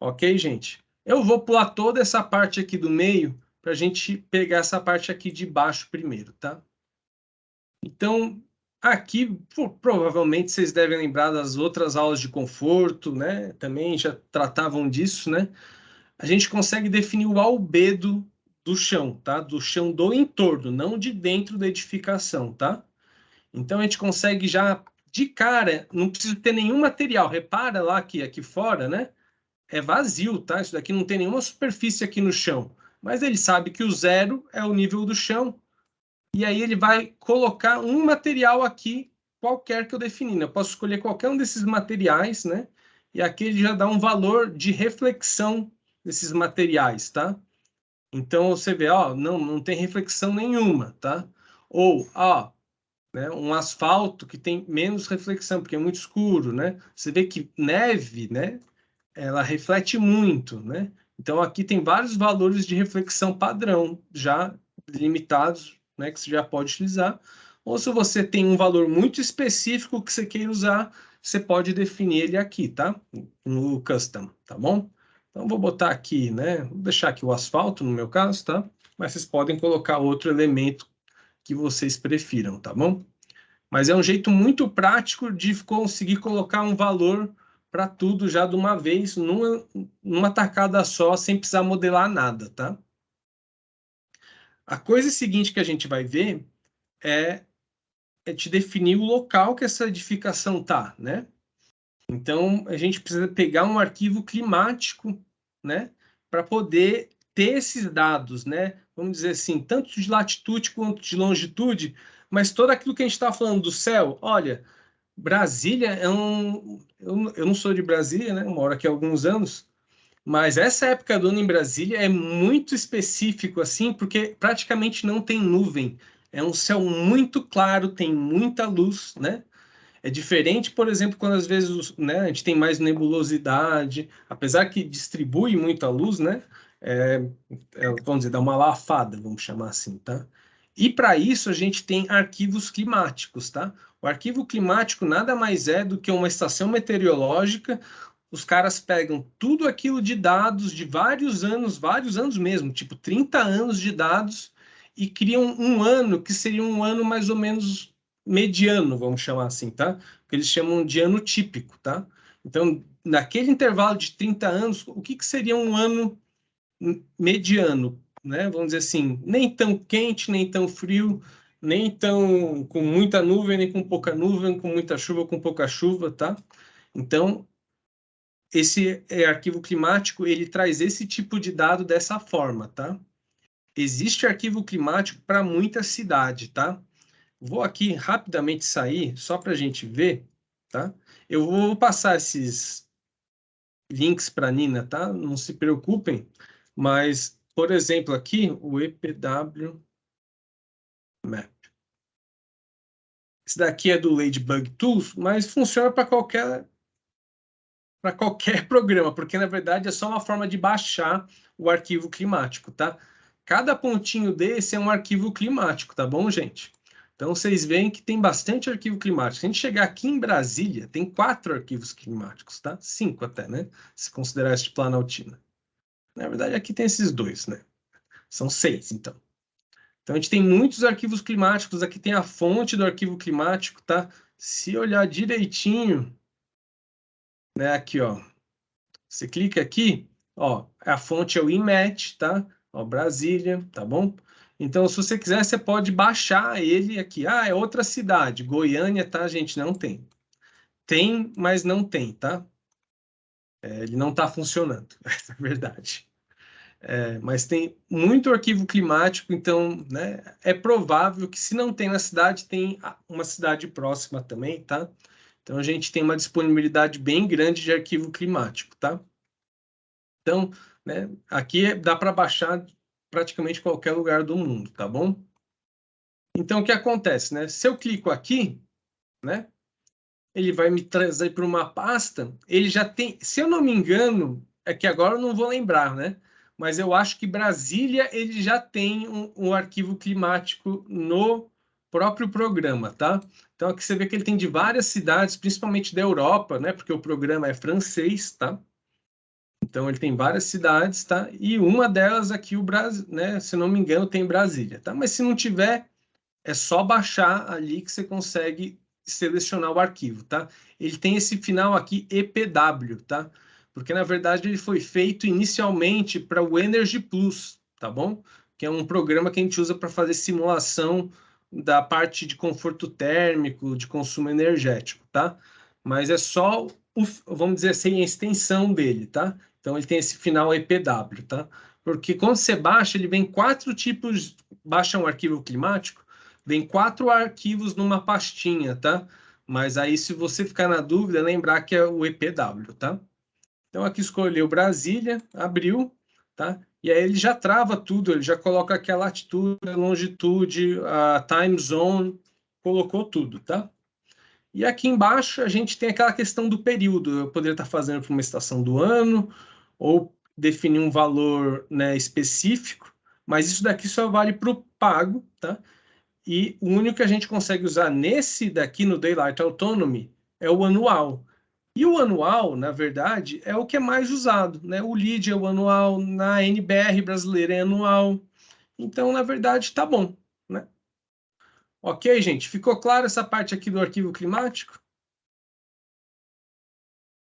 Ok, gente? Eu vou pular toda essa parte aqui do meio para a gente pegar essa parte aqui de baixo primeiro, tá? Então, aqui, provavelmente, vocês devem lembrar das outras aulas de conforto, né? Também já tratavam disso, né? A gente consegue definir o albedo do chão, tá? Do chão do entorno, não de dentro da edificação, tá? Então, a gente consegue já, de cara, não precisa ter nenhum material. Repara lá que aqui fora, né? É vazio, tá? Isso daqui não tem nenhuma superfície aqui no chão. Mas ele sabe que o zero é o nível do chão. E aí ele vai colocar um material aqui, qualquer que eu definir, né? Eu posso escolher qualquer um desses materiais, né? E aqui ele já dá um valor de reflexão desses materiais, tá? Então você vê, ó, não tem reflexão nenhuma, tá? Ou, ó, né, um asfalto que tem menos reflexão, porque é muito escuro, né? Você vê que neve, né? Ela reflete muito, né? Então aqui tem vários valores de reflexão padrão já limitados, né, que você já pode utilizar. Ou se você tem um valor muito específico que você queira usar, você pode definir ele aqui, tá? No custom, tá bom? Então vou botar aqui, né? Vou deixar aqui o asfalto no meu caso, tá? Mas vocês podem colocar outro elemento que vocês prefiram, tá bom? Mas é um jeito muito prático de conseguir colocar um valor para tudo já de uma vez, numa tacada só, sem precisar modelar nada, tá? A coisa seguinte que a gente vai ver é te definir o local que essa edificação tá, né? Então, a gente precisa pegar um arquivo climático, né? Para poder ter esses dados, né? Vamos dizer assim, tanto de latitude quanto de longitude, mas todo aquilo que a gente está falando do céu, olha, Brasília é um... Eu não sou de Brasília, né? Eu moro aqui há alguns anos, mas essa época do ano em Brasília é muito específico, assim, porque praticamente não tem nuvem. É um céu muito claro, tem muita luz, né? É diferente, por exemplo, quando às vezes, né, a gente tem mais nebulosidade, apesar que distribui muita luz, né? vamos dizer, dar uma lavada, vamos chamar assim, tá? E para isso a gente tem arquivos climáticos, tá? O arquivo climático nada mais é do que uma estação meteorológica. Os caras pegam tudo aquilo de dados de vários anos mesmo, tipo 30 anos de dados, e criam um ano que seria um ano mais ou menos mediano, vamos chamar assim, tá? Que eles chamam de ano típico, tá? Então, naquele intervalo de 30 anos, o que seria um ano mediano, né? Vamos dizer assim, nem tão quente, nem tão frio, nem tão com muita nuvem, nem com pouca nuvem, com muita chuva, com pouca chuva, tá? Então, esse arquivo climático, ele traz esse tipo de dado dessa forma, tá? Existe arquivo climático para muita cidade, tá? Vou aqui rapidamente sair, só para a gente ver, tá? Eu vou passar esses links para a Nina, tá? Não se preocupem, mas, por exemplo, aqui, o EPW Map. Esse daqui é do Ladybug Tools, mas funciona para qualquer programa, porque, na verdade, é só uma forma de baixar o arquivo climático, tá? Cada pontinho desse é um arquivo climático, tá bom, gente? Então, vocês veem que tem bastante arquivo climático. Se a gente chegar aqui em Brasília, tem 4 arquivos climáticos, tá? 5 até, né? Se considerar este Planaltina. Na verdade, aqui tem esses 2, né? São 6, então. Então, a gente tem muitos arquivos climáticos. Aqui tem a fonte do arquivo climático, tá? Se olhar direitinho, né? Aqui, ó. Você clica aqui, ó. A fonte é o INMET, tá? Ó, Brasília, tá bom? Então, se você quiser, você pode baixar ele aqui. Ah, é outra cidade. Goiânia, tá, gente? Não tem. Tem, mas não tem, tá? Ele não está funcionando, essa é a verdade. Mas tem muito arquivo climático, então, né, é provável que se não tem na cidade, tem uma cidade próxima também, tá? Então, a gente tem uma disponibilidade bem grande de arquivo climático, tá? Então, né, aqui dá para baixar praticamente qualquer lugar do mundo, tá bom? Então, o que acontece, né? Se eu clico aqui, né, ele vai me trazer para uma pasta, ele já tem, se eu não me engano, é que agora eu não vou lembrar, né? Mas eu acho que Brasília ele já tem um arquivo climático no próprio programa, tá? Então aqui você vê que ele tem de várias cidades, principalmente da Europa, né? Porque o programa é francês, tá? Então ele tem várias cidades, tá? E uma delas aqui o Brasil, né? Se não me engano tem Brasília, tá? Mas se não tiver, é só baixar ali que você consegue selecionar o arquivo, tá? Ele tem esse final aqui EPW, tá? Porque na verdade ele foi feito inicialmente para o Energy Plus, tá bom? Que é um programa que a gente usa para fazer simulação da parte de conforto térmico, de consumo energético, tá? Mas é só vamos dizer assim, a extensão dele, tá? Então ele tem esse final EPW, tá? Porque quando você baixa, ele vem 4 tipos, baixa um arquivo climático, vem 4 arquivos numa pastinha, tá? Mas aí, se você ficar na dúvida, lembrar que é o EPW, tá? Então, aqui escolheu Brasília, abriu, tá? E aí ele já trava tudo, ele já coloca aqui a latitude, a longitude, a time zone, colocou tudo, tá? E aqui embaixo a gente tem aquela questão do período. Eu poderia estar fazendo para uma estação do ano, ou definir um valor, né, específico, mas isso daqui só vale para o pago, tá? E o único que a gente consegue usar nesse daqui, no Daylight Autonomy, é o anual. E o anual, na verdade, é o que é mais usado, né? O LEED é o anual, na NBR brasileira é anual. Então, na verdade, tá bom, né? Ok, gente? Ficou claro essa parte aqui do arquivo climático?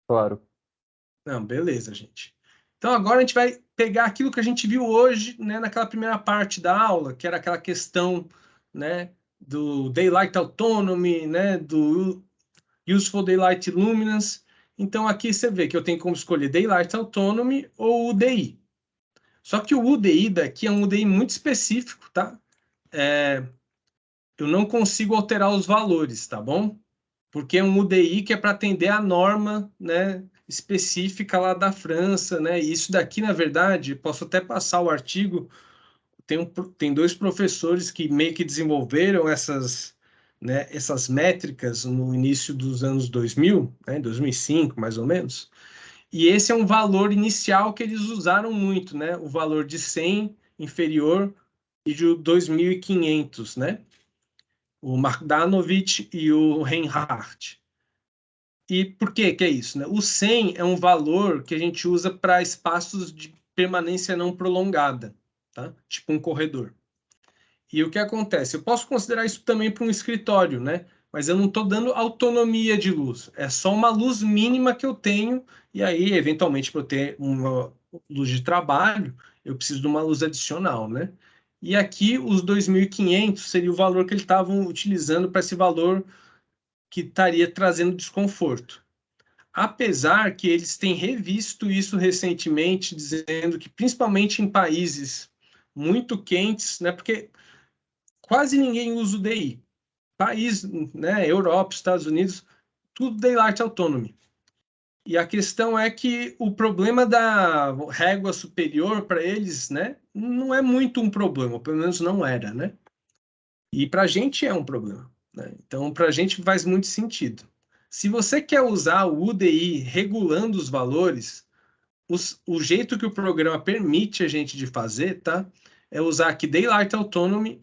Claro. Não, beleza, gente. Então, agora a gente vai pegar aquilo que a gente viu hoje, né, naquela primeira parte da aula, que era aquela questão, né, do Daylight Autonomy, né, do Useful Daylight Luminance. Então, aqui você vê que eu tenho como escolher Daylight Autonomy ou UDI. Só que o UDI daqui é um UDI muito específico, tá? Eu não consigo alterar os valores, tá bom? Porque é um UDI que é para atender a norma, né, específica lá da França, né? E isso daqui, na verdade, posso até passar o artigo. Tem 2 professores que meio que desenvolveram essas, né, essas métricas no início dos anos 2000, né, 2005, mais ou menos. E esse é um valor inicial que eles usaram muito, né? O valor de 100 inferior e de 2.500, né? O Mardanovich e o Reinhardt. E por que é isso, né? O 100 é um valor que a gente usa para espaços de permanência não prolongada, tá? Tipo um corredor. E o que acontece? Eu posso considerar isso também para um escritório, né? Mas eu não estou dando autonomia de luz. É só uma luz mínima que eu tenho, e aí, eventualmente, para eu ter uma luz de trabalho, eu preciso de uma luz adicional, né? E aqui, os 2.500 seria o valor que eles estavam utilizando para esse valor que estaria trazendo desconforto. Apesar que eles têm revisto isso recentemente, dizendo que, principalmente em países muito quentes, né? Porque quase ninguém usa o DI. País, né, Europa, Estados Unidos, tudo Daylight Autonomy. E a questão é que o problema da régua superior para eles, né, não é muito um problema, pelo menos não era, né? E para a gente é um problema, né? Então, para a gente faz muito sentido. Se você quer usar o UDI regulando os valores, o jeito que o programa permite a gente de fazer, tá? É usar aqui Daylight Autonomy,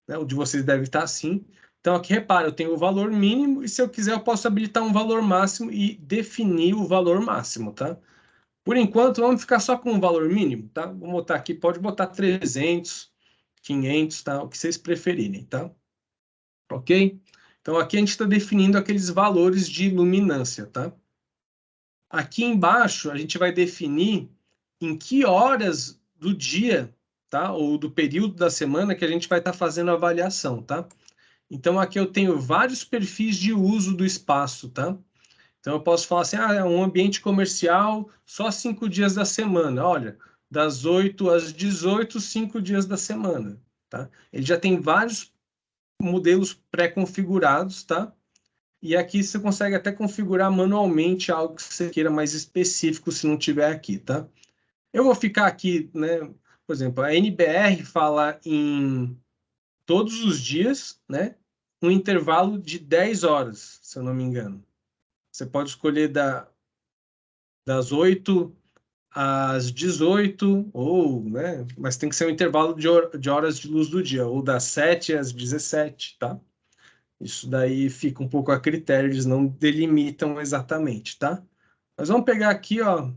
né, o de vocês deve estar assim. Então, aqui, repara, eu tenho o valor mínimo e, se eu quiser, eu posso habilitar um valor máximo e definir o valor máximo, tá? Por enquanto, vamos ficar só com o valor mínimo, tá? Vou botar aqui, pode botar 300, 500, tá? O que vocês preferirem, tá? Ok? Então, aqui a gente está definindo aqueles valores de luminância, tá? Aqui embaixo, a gente vai definir em que horas do dia, tá? Ou do período da semana que a gente vai estar fazendo a avaliação, tá? Então, aqui eu tenho vários perfis de uso do espaço, tá? Então, eu posso falar assim, é um ambiente comercial só 5 dias da semana. Olha, das 8 às 18, 5 dias da semana, tá? Ele já tem vários modelos pré-configurados, tá? E aqui você consegue até configurar manualmente algo que você queira mais específico, se não tiver aqui, tá? Eu vou ficar aqui, né? Por exemplo, a NBR fala em todos os dias, né? Um intervalo de 10 horas, se eu não me engano. Você pode escolher das 8 às 18, ou, né? Mas tem que ser um intervalo de horas de luz do dia, ou das 7 às 17, tá? Isso daí fica um pouco a critério, eles não delimitam exatamente, tá? Mas vamos pegar aqui, ó,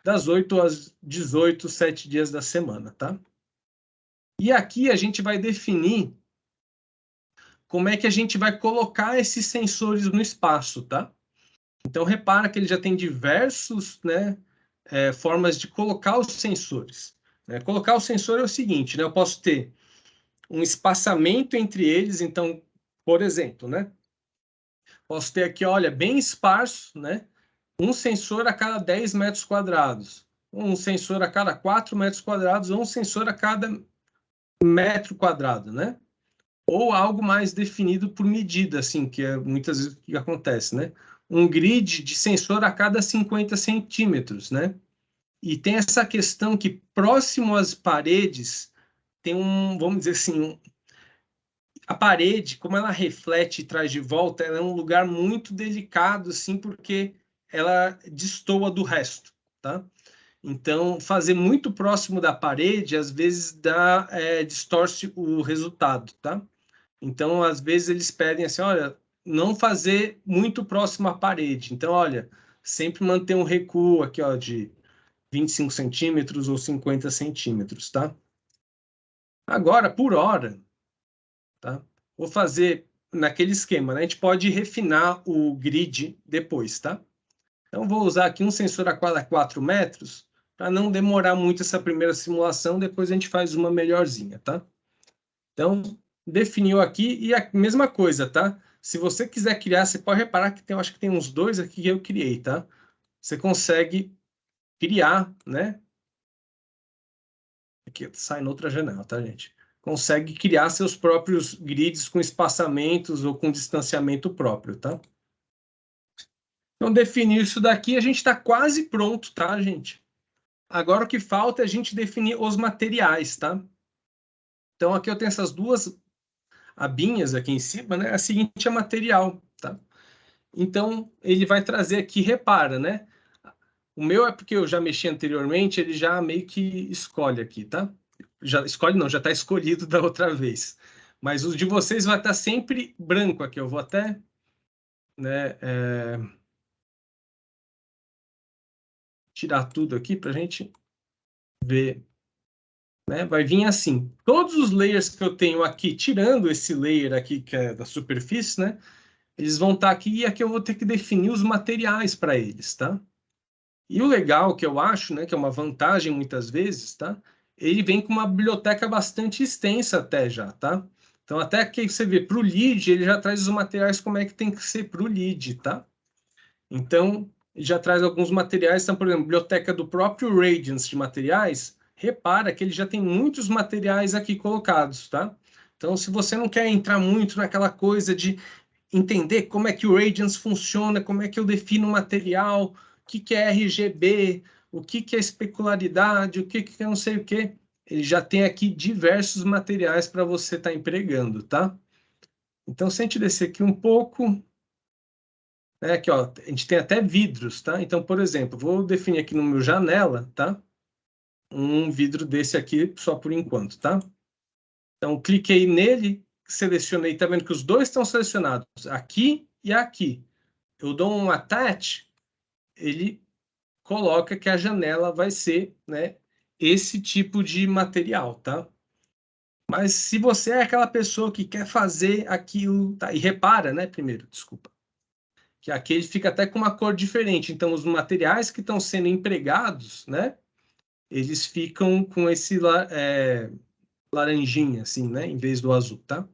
das 8 às 18, 7 dias da semana, tá? E aqui a gente vai definir como é que a gente vai colocar esses sensores no espaço, tá? Então, repara que ele já tem diversos, né, formas de colocar os sensores. Né? Colocar o sensor é o seguinte, né? Eu posso ter um espaçamento entre eles, então, por exemplo, né? Posso ter aqui, olha, bem esparso, né? Um sensor a cada 10 metros quadrados, um sensor a cada 4 metros quadrados, ou um sensor a cada metro quadrado, né? Ou algo mais definido por medida, assim, que é muitas vezes o que acontece, né? Um grid de sensor a cada 50 centímetros, né? E tem essa questão que próximo às paredes tem vamos dizer assim, a parede, como ela reflete e traz de volta, ela é um lugar muito delicado, assim, porque ela destoa do resto, tá? Então, fazer muito próximo da parede, às vezes, distorce o resultado, tá? Então, às vezes, eles pedem assim, olha, não fazer muito próximo à parede. Então, olha, sempre manter um recuo aqui, ó, de 25 centímetros ou 50 centímetros, tá? Agora, por hora, tá? Vou fazer naquele esquema, né? A gente pode refinar o grid depois, tá? Então, vou usar aqui um sensor a cada 4 metros para não demorar muito essa primeira simulação, depois a gente faz uma melhorzinha, tá? Então, definiu aqui e a mesma coisa, tá? Se você quiser criar, você pode reparar que eu acho que tem uns dois aqui que eu criei, tá? Você consegue criar, né? Aqui sai noutra janela, tá, gente? Consegue criar seus próprios grids com espaçamentos ou com distanciamento próprio, tá? Então, definir isso daqui, a gente está quase pronto, tá, gente? Agora, o que falta é a gente definir os materiais, tá? Então, aqui eu tenho essas duas abinhas aqui em cima, né? A seguinte é material, tá? Então, ele vai trazer aqui, repara, né? O meu é porque eu já mexi anteriormente, ele já meio que escolhe aqui, tá? Já escolhe não, já está escolhido da outra vez. Mas o de vocês vai estar sempre branco aqui. Eu vou até, né, tirar tudo aqui para a gente ver. Né? Vai vir assim. Todos os layers que eu tenho aqui, tirando esse layer aqui que é da superfície, né? Eles vão estar aqui e aqui eu vou ter que definir os materiais para eles, tá? E o legal que eu acho, né, que é uma vantagem muitas vezes, tá? Ele vem com uma biblioteca bastante extensa até já, tá? Então até que você vê para o lead, ele já traz os materiais como é que tem que ser para o lead, tá? Então, já traz alguns materiais, então, por exemplo, biblioteca do próprio Radiance de materiais, repara que ele já tem muitos materiais aqui colocados, tá? Então, se você não quer entrar muito naquela coisa de entender como é que o Radiance funciona, como é que eu defino o material, o que é RGB, o que é especularidade, o que é não sei o que, ele já tem aqui diversos materiais para você estar empregando, tá? Então, se a gente descer aqui um pouco, aqui, ó, a gente tem até vidros, tá? Então, por exemplo, vou definir aqui no meu janela, tá? Um vidro desse aqui só por enquanto, tá? Então, cliquei nele, selecionei, tá vendo que os dois estão selecionados, aqui e aqui. Eu dou um attach, ele coloca que a janela vai ser, né, esse tipo de material, tá? Mas se você é aquela pessoa que quer fazer aquilo, tá? E repara, né, primeiro, desculpa, que aqui ele fica até com uma cor diferente. Então, os materiais que estão sendo empregados, né, eles ficam com esse laranjinha, assim, né, em vez do azul, tá?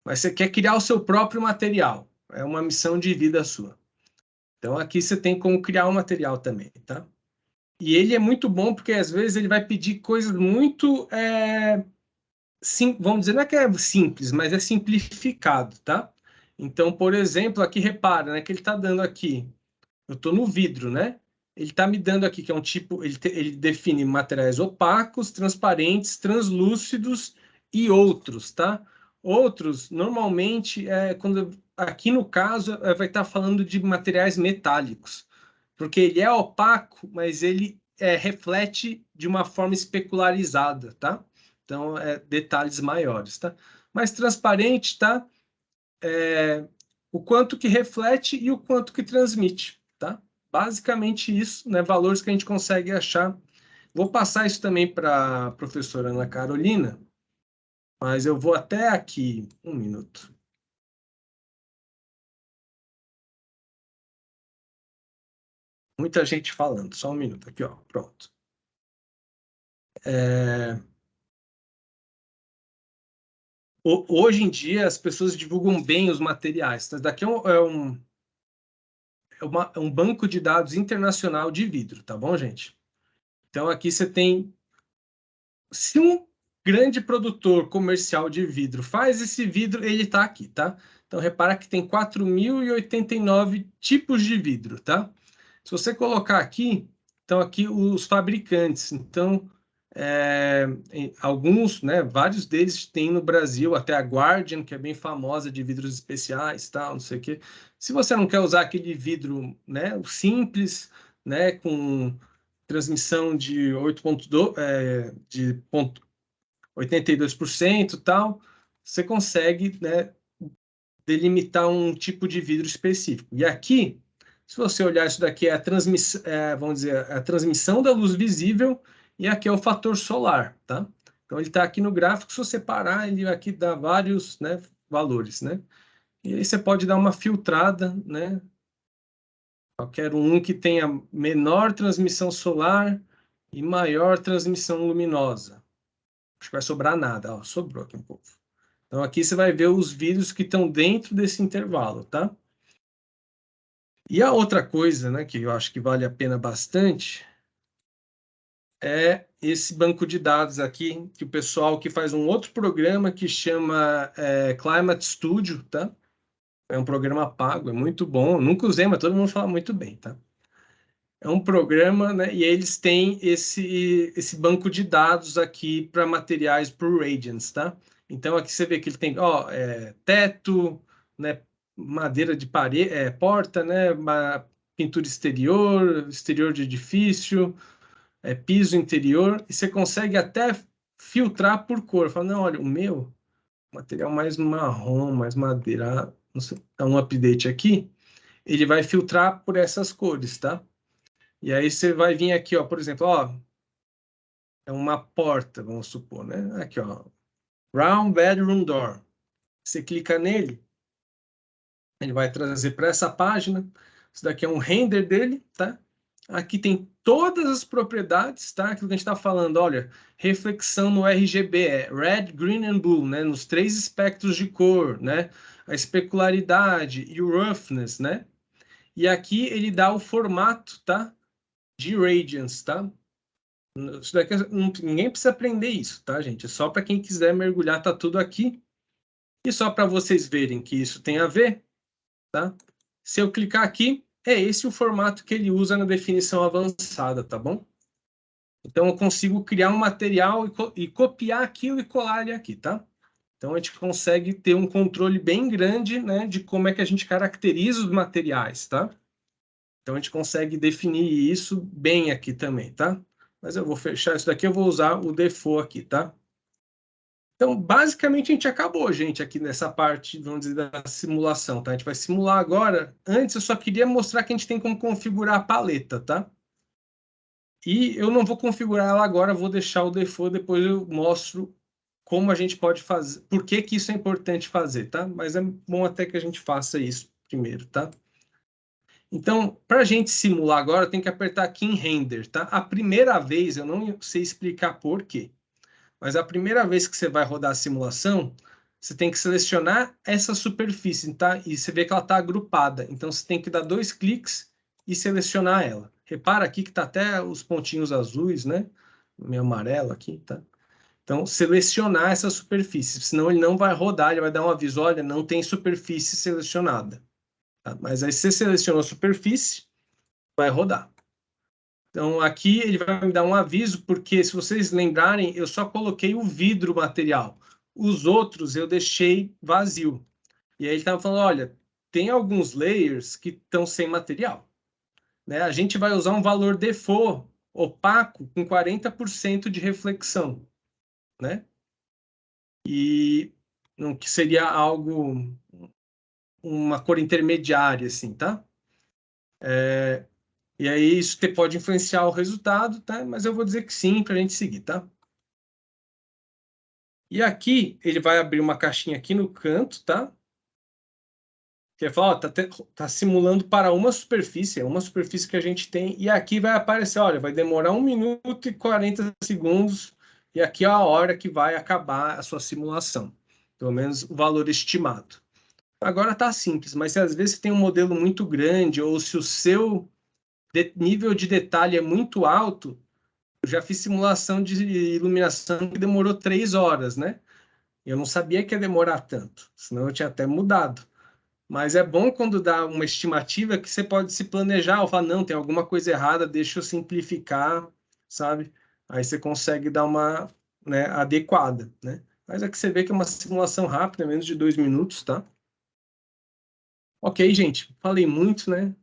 Mas você quer criar o seu próprio material. É uma missão de vida sua. Então, aqui você tem como criar um material também, tá? E ele é muito bom porque, às vezes, ele vai pedir coisas muito... vamos dizer, não é que é simples, mas é simplificado, tá? Então, por exemplo, aqui repara, né, que ele está dando aqui, eu estou no vidro, né? Ele está me dando aqui que é um tipo, ele define materiais opacos, transparentes, translúcidos e outros, tá? Outros, normalmente, aqui no caso, vai estar falando de materiais metálicos, porque ele é opaco, mas ele reflete de uma forma especularizada, tá? Então, detalhes maiores, tá? Mas transparente, tá? O quanto que reflete e o quanto que transmite, tá? Basicamente isso, né? Valores que a gente consegue achar. Vou passar isso também para a professora Ana Carolina, mas eu vou até aqui, um minuto. Muita gente falando, só um minuto aqui, ó, pronto. Hoje em dia, as pessoas divulgam bem os materiais. Tá? Daqui é um banco de dados internacional de vidro, tá bom, gente? Então, aqui você tem... Se um grande produtor comercial de vidro faz esse vidro, ele está aqui, tá? Então, repara que tem 4.089 tipos de vidro, tá? Se você colocar aqui, então aqui os fabricantes. Então, alguns, né, vários deles tem no Brasil, até a Guardian, que é bem famosa de vidros especiais, tal, não sei o quê. Se você não quer usar aquele vidro, né, o simples, né, com transmissão de 8.2, de 82% tal, você consegue, né, delimitar um tipo de vidro específico. E aqui, se você olhar isso daqui, é a transmissão, vamos dizer, a transmissão da luz visível, e aqui é o fator solar, tá? Então, ele está aqui no gráfico, se você parar, ele aqui dá vários, né, valores, né? E aí você pode dar uma filtrada, né? Eu quero um que tenha menor transmissão solar e maior transmissão luminosa. Acho que vai sobrar nada. Ó, sobrou aqui um pouco. Então, aqui você vai ver os vídeos que estão dentro desse intervalo, tá? E a outra coisa, né, que eu acho que vale a pena bastante é esse banco de dados aqui, que o pessoal que faz um outro programa que chama Climate Studio, tá? É um programa pago, é muito bom. Eu nunca usei, mas todo mundo fala muito bem, tá? É um programa, né? E eles têm esse banco de dados aqui para materiais por Radiance, tá? Então aqui você vê que ele tem, teto, né? Madeira de parede, porta, né? pintura exterior, exterior de edifício, piso interior, e você consegue até filtrar por cor. Fala, não, olha, o meu material mais marrom, mais madeira, não sei, dá um update aqui, ele vai filtrar por essas cores, tá? E aí você vai vir aqui, ó, por exemplo, ó, é uma porta, vamos supor, né? Aqui, ó, round bedroom door. Você clica nele, ele vai trazer para essa página. Isso daqui é um render dele, tá? Aqui tem todas as propriedades, tá? Aquilo que a gente está falando, olha, reflexão no RGB, é red, green and blue, né? Nos 3 espectros de cor, né? A especularidade e o roughness, né? E aqui ele dá o formato, tá? De radiance, tá? Isso daqui, ninguém precisa aprender isso, tá, gente? É só para quem quiser mergulhar, tá tudo aqui. E só para vocês verem que isso tem a ver, tá? Se eu clicar aqui, é esse o formato que ele usa na definição avançada, tá bom? Então, eu consigo criar um material e copiar aquilo e colar ele aqui, tá? Então, a gente consegue ter um controle bem grande, né, de como é que a gente caracteriza os materiais, tá? Então, a gente consegue definir isso bem aqui também, tá? Mas eu vou fechar isso daqui, eu vou usar o default aqui, tá? Então, basicamente, a gente acabou, gente, aqui nessa parte, vamos dizer, da simulação, tá? A gente vai simular agora. Antes, eu só queria mostrar que a gente tem como configurar a paleta, tá? E eu não vou configurar ela agora, vou deixar o default, depois eu mostro como a gente pode fazer, por que que isso é importante fazer, tá? Mas é bom até que a gente faça isso primeiro, tá? Então, para a gente simular agora, tem que apertar aqui em Render, tá? A primeira vez, eu não sei explicar por quê, mas a primeira vez que você vai rodar a simulação, você tem que selecionar essa superfície, tá? E você vê que ela está agrupada. Então, você tem que dar 2 cliques e selecionar ela. Repara aqui que está até os pontinhos azuis, né? Meio amarelo aqui, tá? Então, selecionar essa superfície, senão ele não vai rodar, ele vai dar um aviso, olha, não tem superfície selecionada. Tá? Mas aí, se você selecionou a superfície, vai rodar. Então, aqui ele vai me dar um aviso, porque se vocês lembrarem, eu só coloquei o vidro material. Os outros eu deixei vazio. E aí ele estava falando, olha, tem alguns layers que estão sem material. Né? A gente vai usar um valor default opaco com 40% de reflexão. Né? E que seria algo, uma cor intermediária, assim, tá? E aí isso pode influenciar o resultado, tá? Mas eu vou dizer que sim, para a gente seguir, tá? E aqui ele vai abrir uma caixinha aqui no canto, tá? Que vai falar, ó, tá simulando para uma superfície, é uma superfície que a gente tem. E aqui vai aparecer, olha, vai demorar 1 minuto e 40 segundos. E aqui é a hora que vai acabar a sua simulação. Pelo menos o valor estimado. Agora tá simples, mas se às vezes você tem um modelo muito grande ou se o seu nível de detalhe é muito alto, eu já fiz simulação de iluminação que demorou 3 horas, né? Eu não sabia que ia demorar tanto, senão eu tinha até mudado. Mas é bom quando dá uma estimativa que você pode se planejar, ou falar, não, tem alguma coisa errada, deixa eu simplificar, sabe? Aí você consegue dar uma, né, adequada, né? Mas é que você vê que é uma simulação rápida, menos de 2 minutos, tá? Ok, gente, falei muito, né?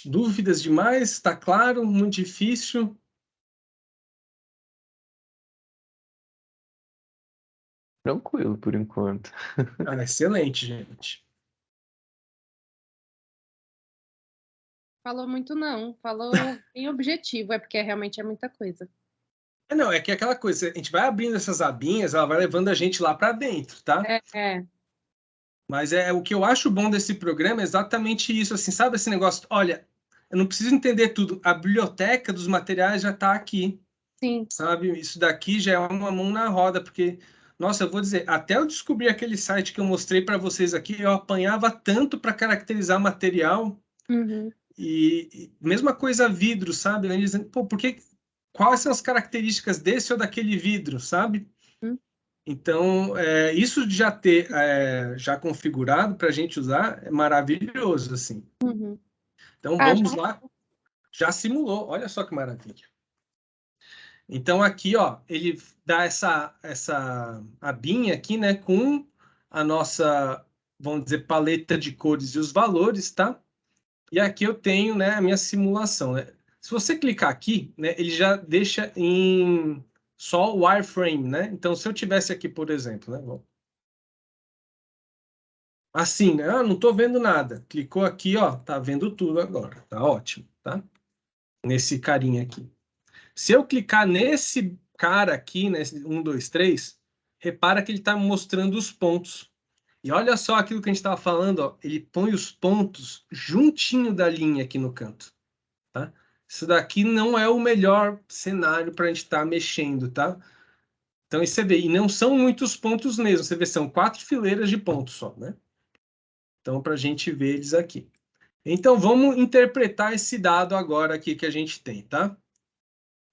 Dúvidas demais? Tá claro? Muito difícil? Tranquilo por enquanto. Ah, excelente, gente. Falou muito não, falou em objetivo, é porque realmente é muita coisa. Não, é que é aquela coisa, a gente vai abrindo essas abinhas, ela vai levando a gente lá para dentro, tá? É. Mas o que eu acho bom desse programa é exatamente isso, assim, sabe esse negócio? Olha, eu não preciso entender tudo, a biblioteca dos materiais já está aqui, Sim. sabe? Isso daqui já é uma mão na roda, porque, nossa, eu vou dizer, até eu descobrir aquele site que eu mostrei para vocês aqui, eu apanhava tanto para caracterizar material. Uhum. E mesma coisa vidro, sabe? Eles dizem, pô, quais são as características desse ou daquele vidro, sabe? Uhum. Então, isso de já ter já configurado para a gente usar é maravilhoso, assim. Uhum. Então, vamos lá. Já simulou, olha só que maravilha. Então, aqui, ó, ele dá essa abinha aqui, né, com a nossa, vamos dizer, paleta de cores e os valores, tá? E aqui eu tenho, né, a minha simulação, né? Se você clicar aqui, né, ele já deixa em só o wireframe, né? Então, se eu tivesse aqui, por exemplo, né? Assim, né? Não estou vendo nada. Clicou aqui, ó, tá vendo tudo agora. Tá ótimo, tá? Nesse carinha aqui. Se eu clicar nesse cara aqui, nesse 1, 2, 3, repara que ele está mostrando os pontos. E olha só aquilo que a gente estava falando, ó, ele põe os pontos juntinho da linha aqui no canto, tá? Isso daqui não é o melhor cenário para a gente estar mexendo, tá? Então, isso você vê, e não são muitos pontos mesmo, você vê, são 4 fileiras de pontos só, né? Então, para a gente ver eles aqui. Então, vamos interpretar esse dado agora aqui que a gente tem, tá?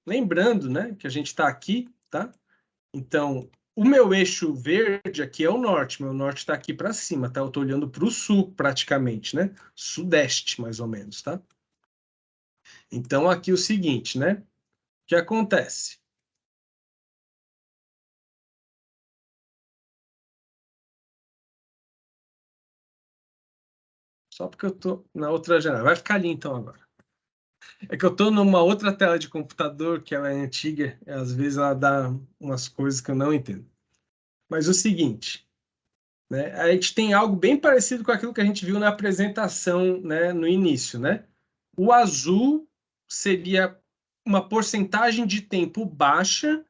Lembrando, né, que a gente está aqui, tá? Então, o meu eixo verde aqui é o norte, meu norte está aqui para cima, tá? Eu estou olhando para o sul, praticamente, né? Sudeste, mais ou menos, tá? Então, aqui o seguinte, né? O que acontece? Só porque eu estou na outra janela. Vai ficar ali, então, agora. É que eu estou numa outra tela de computador, que ela é antiga, e às vezes ela dá umas coisas que eu não entendo. Mas o seguinte, né? A gente tem algo bem parecido com aquilo que a gente viu na apresentação, né, no início, né? O azul seria uma porcentagem de tempo baixa,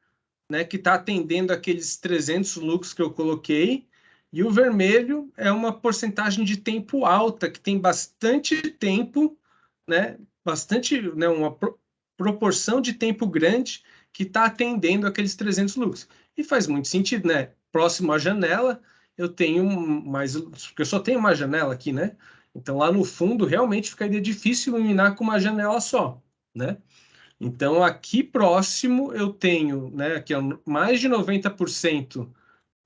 né, que está atendendo aqueles 300 lux que eu coloquei, e o vermelho é uma porcentagem de tempo alta, que tem bastante tempo, né, bastante, né, uma proporção de tempo grande que está atendendo aqueles 300 lux. E faz muito sentido, né? Próximo à janela, eu tenho mais, porque eu só tenho uma janela aqui, né? Então lá no fundo realmente ficaria difícil iluminar com uma janela só, né? Então aqui próximo eu tenho, né, aqui ó, mais de 90%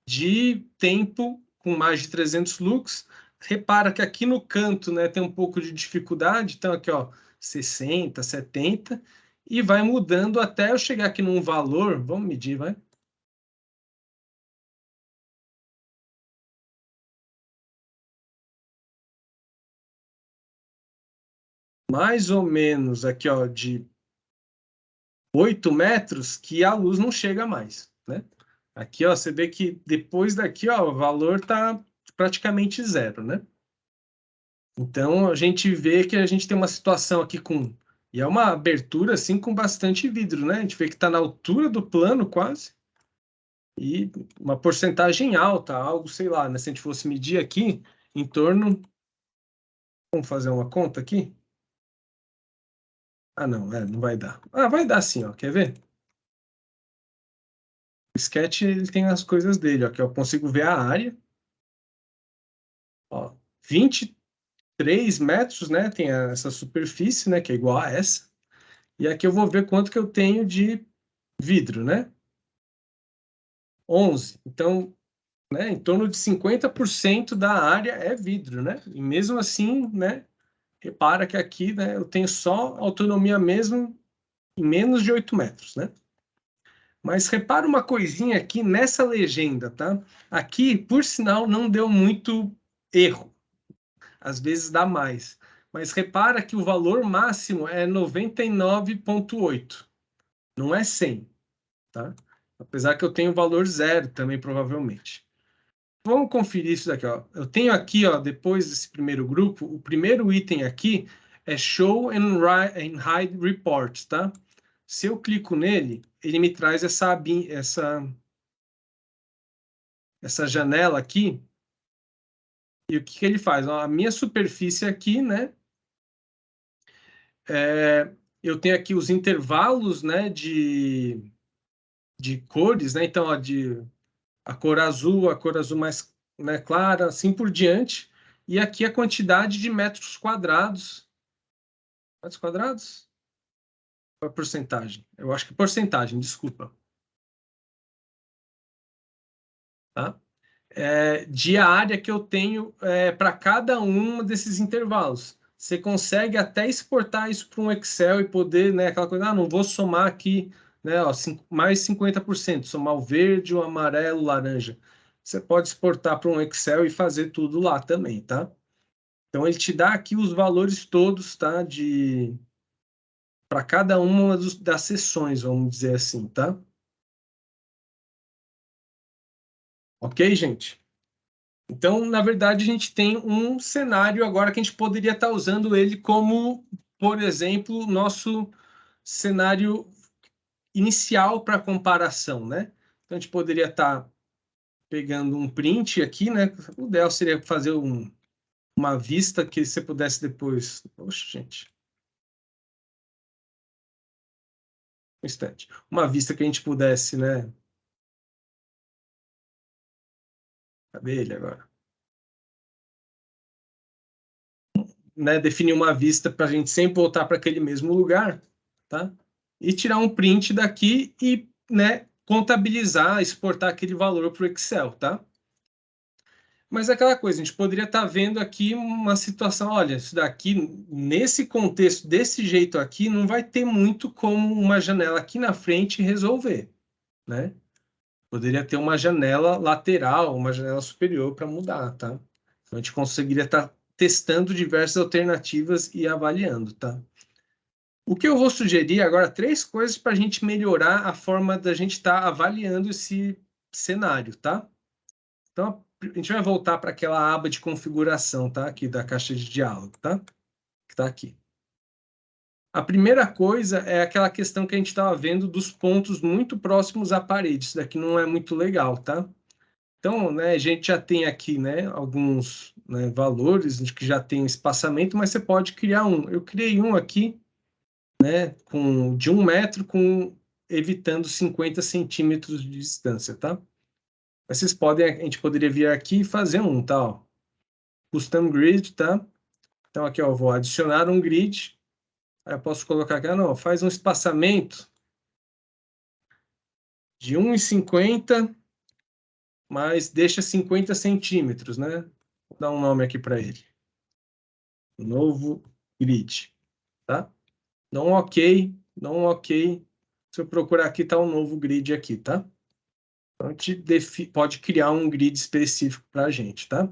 de tempo com mais de 300 lux. Repara que aqui no canto, né, tem um pouco de dificuldade, então aqui ó, 60, 70 e vai mudando até eu chegar aqui num valor, vamos medir, vai. Mais ou menos aqui, ó, de 8 metros, que a luz não chega mais, né? Aqui, ó, você vê que depois daqui, ó, o valor tá praticamente zero, né? Então, a gente vê que a gente tem uma situação aqui com... E é uma abertura, assim, com bastante vidro, né? A gente vê que está na altura do plano, quase. E uma porcentagem alta, algo, sei lá, né? Se a gente fosse medir aqui, em torno... Vamos fazer uma conta aqui? Ah, não, não vai dar. Ah, vai dar sim, ó. Quer ver? O Sketch, ele tem as coisas dele, ó. Que eu consigo ver a área. Ó, 23 metros, né? Tem essa superfície, né? Que é igual a essa. E aqui eu vou ver quanto que eu tenho de vidro, né? 11. Então, né, em torno de 50% da área é vidro, né? E mesmo assim, né, repara que aqui, né, eu tenho só autonomia mesmo em menos de 8 metros, né? Mas repara uma coisinha aqui nessa legenda, tá? Aqui, por sinal, não deu muito erro. Às vezes dá mais. Mas repara que o valor máximo é 99,8. Não é 100, tá? Apesar que eu tenho valor zero também, provavelmente. Vamos conferir isso daqui, ó. Eu tenho aqui, ó, depois desse primeiro grupo, o primeiro item aqui é Show and Hide Reports, tá? Se eu clico nele, ele me traz essa janela aqui. E o que ele faz? Ó, a minha superfície aqui, né? Eu tenho aqui os intervalos, né, de cores, né? Então, ó, a cor azul mais, né, clara, assim por diante. E aqui a quantidade de metros quadrados. Metros quadrados? Qual a porcentagem? Eu acho que porcentagem, desculpa. Tá? De área que eu tenho para cada um desses intervalos. Você consegue até exportar isso para um Excel e poder, né, aquela coisa, não vou somar aqui, né, ó, mais 50%, somar o verde, o amarelo, o laranja. Você pode exportar para um Excel e fazer tudo lá também, tá? Então, ele te dá aqui os valores todos, tá? Para cada uma das sessões, vamos dizer assim, tá? Ok, gente? Então, na verdade, a gente tem um cenário agora que a gente poderia estar usando ele como, por exemplo, nosso cenário inicial para comparação, né? Então, a gente poderia estar pegando um print aqui, né? O ideal seria fazer uma vista que você pudesse depois... Oxe, gente. Um instante. Uma vista que a gente pudesse, né? Cadê ele agora? Né, definir uma vista para a gente sempre voltar para aquele mesmo lugar, tá? E tirar um print daqui e, né, contabilizar, exportar aquele valor para o Excel, tá? Mas é aquela coisa, a gente poderia estar vendo aqui uma situação, olha, isso daqui, nesse contexto, desse jeito aqui, não vai ter muito como uma janela aqui na frente resolver, né? Poderia ter uma janela lateral, uma janela superior para mudar, tá? Então, a gente conseguiria estar testando diversas alternativas e avaliando, tá? O que eu vou sugerir agora, 3 coisas para a gente melhorar a forma da gente estar avaliando esse cenário, tá? Então, a gente vai voltar para aquela aba de configuração, tá? Aqui da caixa de diálogo, tá? Que está aqui. A primeira coisa é aquela questão que a gente estava vendo dos pontos muito próximos à parede. Isso daqui não é muito legal, tá? Então, né, a gente já tem aqui, né, alguns, né, valores de que já tem espaçamento, mas você pode criar um. Eu criei um aqui, né, de 1 metro, evitando 50 centímetros de distância, tá? Mas vocês podem, a gente poderia vir aqui e fazer um, tá? Ó, custom grid, tá? Então aqui, ó, eu vou adicionar um grid. Aí eu posso colocar aqui, não, faz um espaçamento de 1,50, mas deixa 50 centímetros, né? Vou dar um nome aqui para ele. Novo grid, tá? Dá um ok, dá um ok. Se eu procurar aqui, tá um novo grid aqui, tá? Então, a gente pode criar um grid específico para a gente, tá?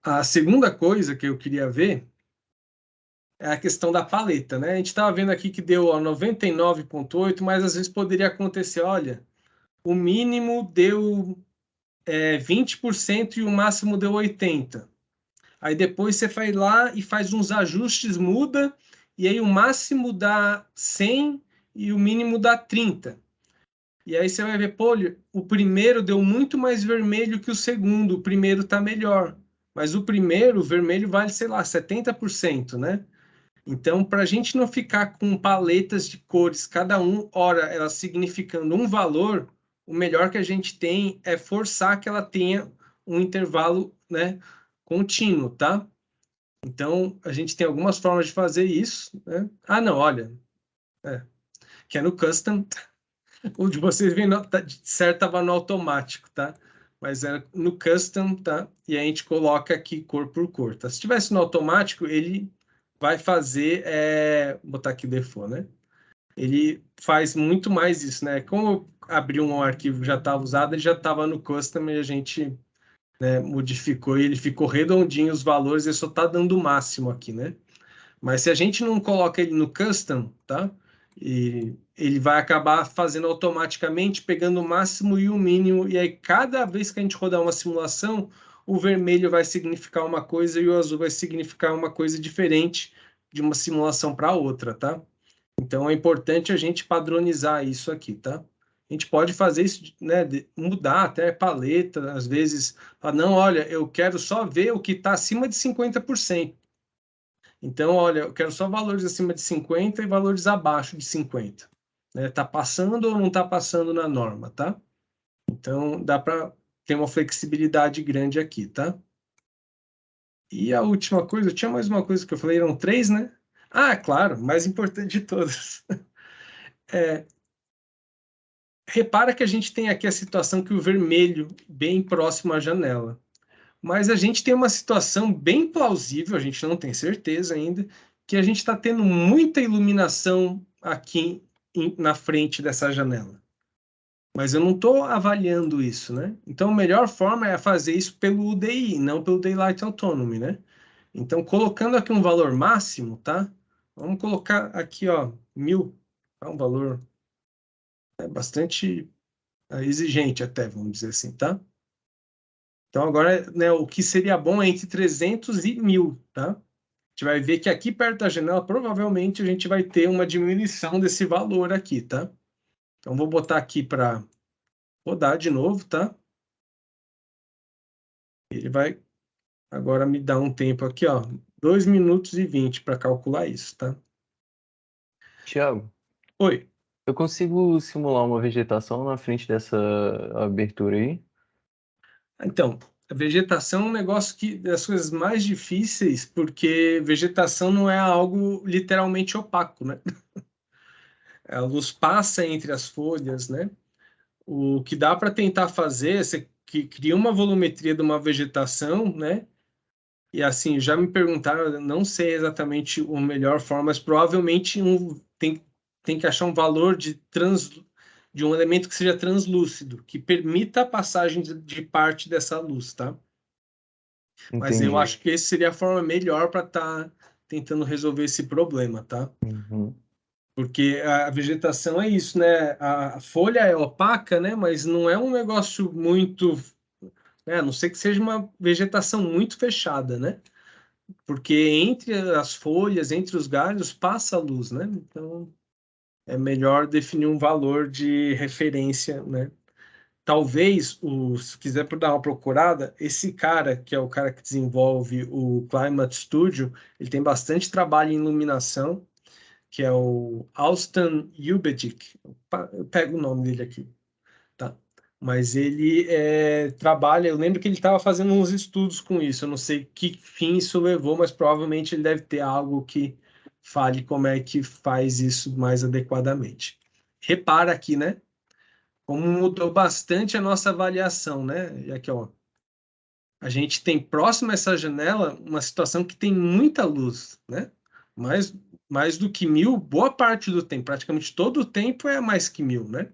A segunda coisa que eu queria ver é a questão da paleta, né? A gente estava vendo aqui que deu 99,8, mas às vezes poderia acontecer, olha, o mínimo deu 20% e o máximo deu 80%. Aí depois você vai lá e faz uns ajustes, muda, e aí o máximo dá 100 e o mínimo dá 30. E aí você vai ver, pô, o primeiro deu muito mais vermelho que o segundo, o primeiro está melhor. Mas o primeiro, o vermelho, vale, sei lá, 70%, né? Então, para a gente não ficar com paletas de cores, cada hora ela significando um valor, o melhor que a gente tem é forçar que ela tenha um intervalo, né, contínuo, tá? Então, a gente tem algumas formas de fazer isso, né? Ah, não, olha, que é no custom, o de vocês vem certo, estava no automático, tá? Mas é no custom, tá? E a gente coloca aqui cor por cor, tá? Se tivesse no automático, ele vai fazer, vou botar aqui default, né? Ele faz muito mais isso, né? Como eu abri um arquivo que já estava usado, ele já estava no custom e a gente, né, modificou e ele ficou redondinho os valores, ele só está dando o máximo aqui, né? Mas se a gente não coloca ele no custom, tá? E ele vai acabar fazendo automaticamente, pegando o máximo e o mínimo, e aí cada vez que a gente rodar uma simulação, o vermelho vai significar uma coisa e o azul vai significar uma coisa diferente de uma simulação para outra, tá? Então é importante a gente padronizar isso aqui, tá? A gente pode fazer isso, né, mudar até a paleta, às vezes, não, olha, eu quero só ver o que está acima de 50%. Então, olha, eu quero só valores acima de 50 e valores abaixo de 50. Né? Tá passando ou não está passando na norma, tá? Então, dá para ter uma flexibilidade grande aqui, tá? E a última coisa, tinha mais uma coisa que eu falei, eram 3, né? Ah, claro, mais importante de todas. Repara que a gente tem aqui a situação que o vermelho bem próximo à janela. Mas a gente tem uma situação bem plausível, a gente não tem certeza ainda, que a gente está tendo muita iluminação aqui na frente dessa janela. Mas eu não estou avaliando isso, né? Então, a melhor forma é fazer isso pelo UDI, não pelo Daylight Autonomy, né? Então, colocando aqui um valor máximo, tá? Vamos colocar aqui, ó, 1.000. É um valor bastante exigente até, vamos dizer assim, tá? Então, agora, né, o que seria bom é entre 300 e 1.000, tá? A gente vai ver que aqui perto da janela, provavelmente, a gente vai ter uma diminuição desse valor aqui, tá? Então, vou botar aqui para rodar de novo, tá? Ele vai agora me dar um tempo aqui, ó, 2 minutos e 20 para calcular isso, tá? Tiago, Oi. eu consigo simular uma vegetação na frente dessa abertura aí? Então, a vegetação é um negócio que das coisas mais difíceis, porque vegetação não é algo literalmente opaco, né? A luz passa entre as folhas, né? O que dá para tentar fazer, você que cria uma volumetria de uma vegetação, né? E assim, já me perguntaram, eu não sei exatamente a melhor forma, mas provavelmente tem que achar um valor de um elemento que seja translúcido, que permita a passagem de parte dessa luz, tá? Mas eu Entendi. acho que essa seria a forma melhor para estar tentando resolver esse problema, tá? Uhum. Porque a vegetação é isso, né? A folha é opaca, né? Mas não é um negócio muito, né? A não ser que seja uma vegetação muito fechada, né? Porque entre as folhas, entre os galhos, passa a luz, né? Então é melhor definir um valor de referência, né? Talvez, se quiser dar uma procurada, esse cara, que é o cara que desenvolve o Climate Studio, ele tem bastante trabalho em iluminação, que é o Austin Ubedic. Eu pego o nome dele aqui, tá? Mas ele trabalha, eu lembro que ele estava fazendo uns estudos com isso, eu não sei que fim isso levou, mas provavelmente ele deve ter algo que fale como é que faz isso mais adequadamente. Repara aqui, né? Como mudou bastante a nossa avaliação, né? E aqui, ó, a gente tem próximo a essa janela uma situação que tem muita luz, né? Mais do que 1.000, boa parte do tempo, praticamente todo o tempo é mais que 1.000, né?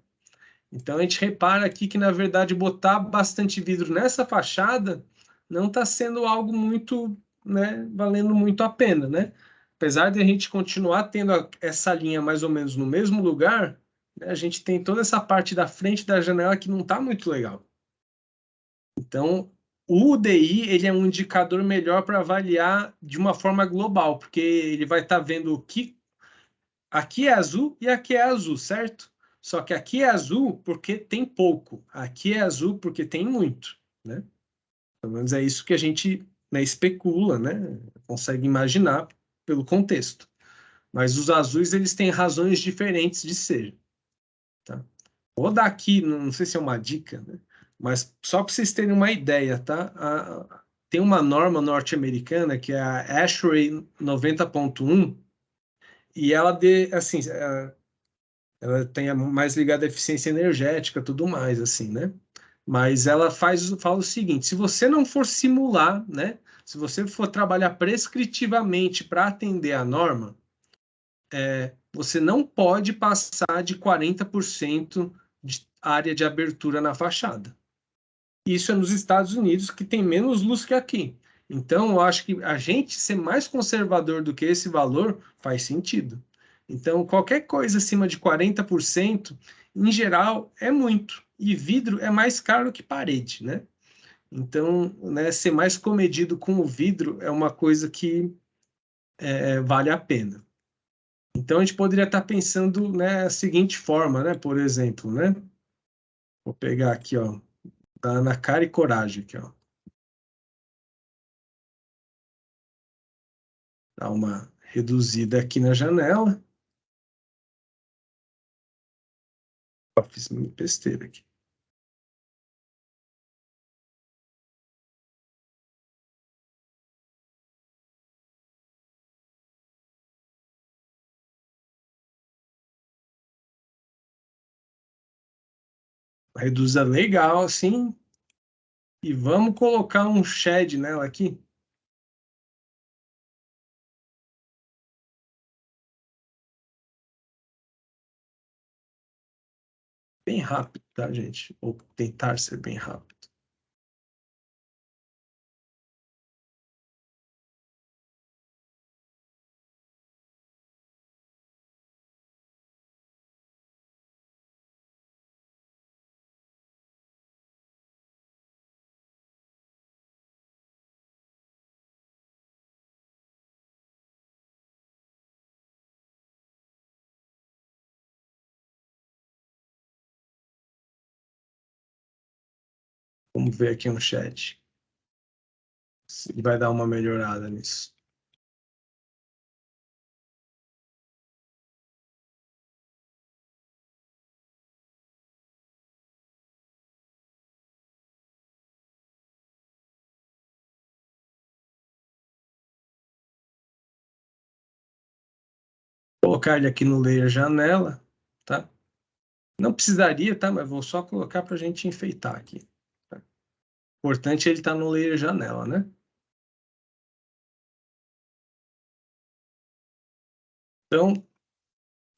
Então a gente repara aqui que, na verdade, botar bastante vidro nessa fachada não está sendo algo muito, né, valendo muito a pena, né? Apesar de a gente continuar tendo essa linha mais ou menos no mesmo lugar, né, a gente tem toda essa parte da frente da janela que não está muito legal. Então, o UDI ele é um indicador melhor para avaliar de uma forma global, porque ele vai estar vendo o que aqui é azul e aqui é azul, certo? Só que aqui é azul porque tem pouco, aqui é azul porque tem muito, né? Pelo menos é isso que a gente, né, especula, né? Consegue imaginar pelo contexto. Mas os azuis eles têm razões diferentes de ser, tá? Vou dar aqui, não sei se é uma dica, né? Mas só para vocês terem uma ideia, tá? Tem uma norma norte-americana que é a ASHRAE 90.1 e ela assim, ela tem mais ligada à eficiência energética, tudo mais, assim, né? Mas ela fala o seguinte: se você não for simular, né? Se você for trabalhar prescritivamente para atender a norma, você não pode passar de 40% de área de abertura na fachada. Isso é nos Estados Unidos, que tem menos luz que aqui. Então, eu acho que a gente ser mais conservador do que esse valor faz sentido. Então, qualquer coisa acima de 40%, em geral, é muito. E vidro é mais caro que parede, né? Então, né, ser mais comedido com o vidro é uma coisa que vale a pena. Então, a gente poderia estar pensando, né, a seguinte forma, né? Por exemplo, né? Vou pegar aqui, ó, da Ana Cara e Coragem, aqui, ó. Dar uma reduzida aqui na janela. Fiz besteira aqui. Reduza legal, assim. E vamos colocar um shed nela aqui. bem rápido, tá, gente? Ou tentar ser bem rápido. Vamos ver aqui no chat se ele vai dar uma melhorada nisso. Vou colocar ele aqui no layer janela, tá? Não precisaria, tá? Mas vou só colocar para a gente enfeitar aqui. Tá? Importante ele estar no layer janela, né? Então,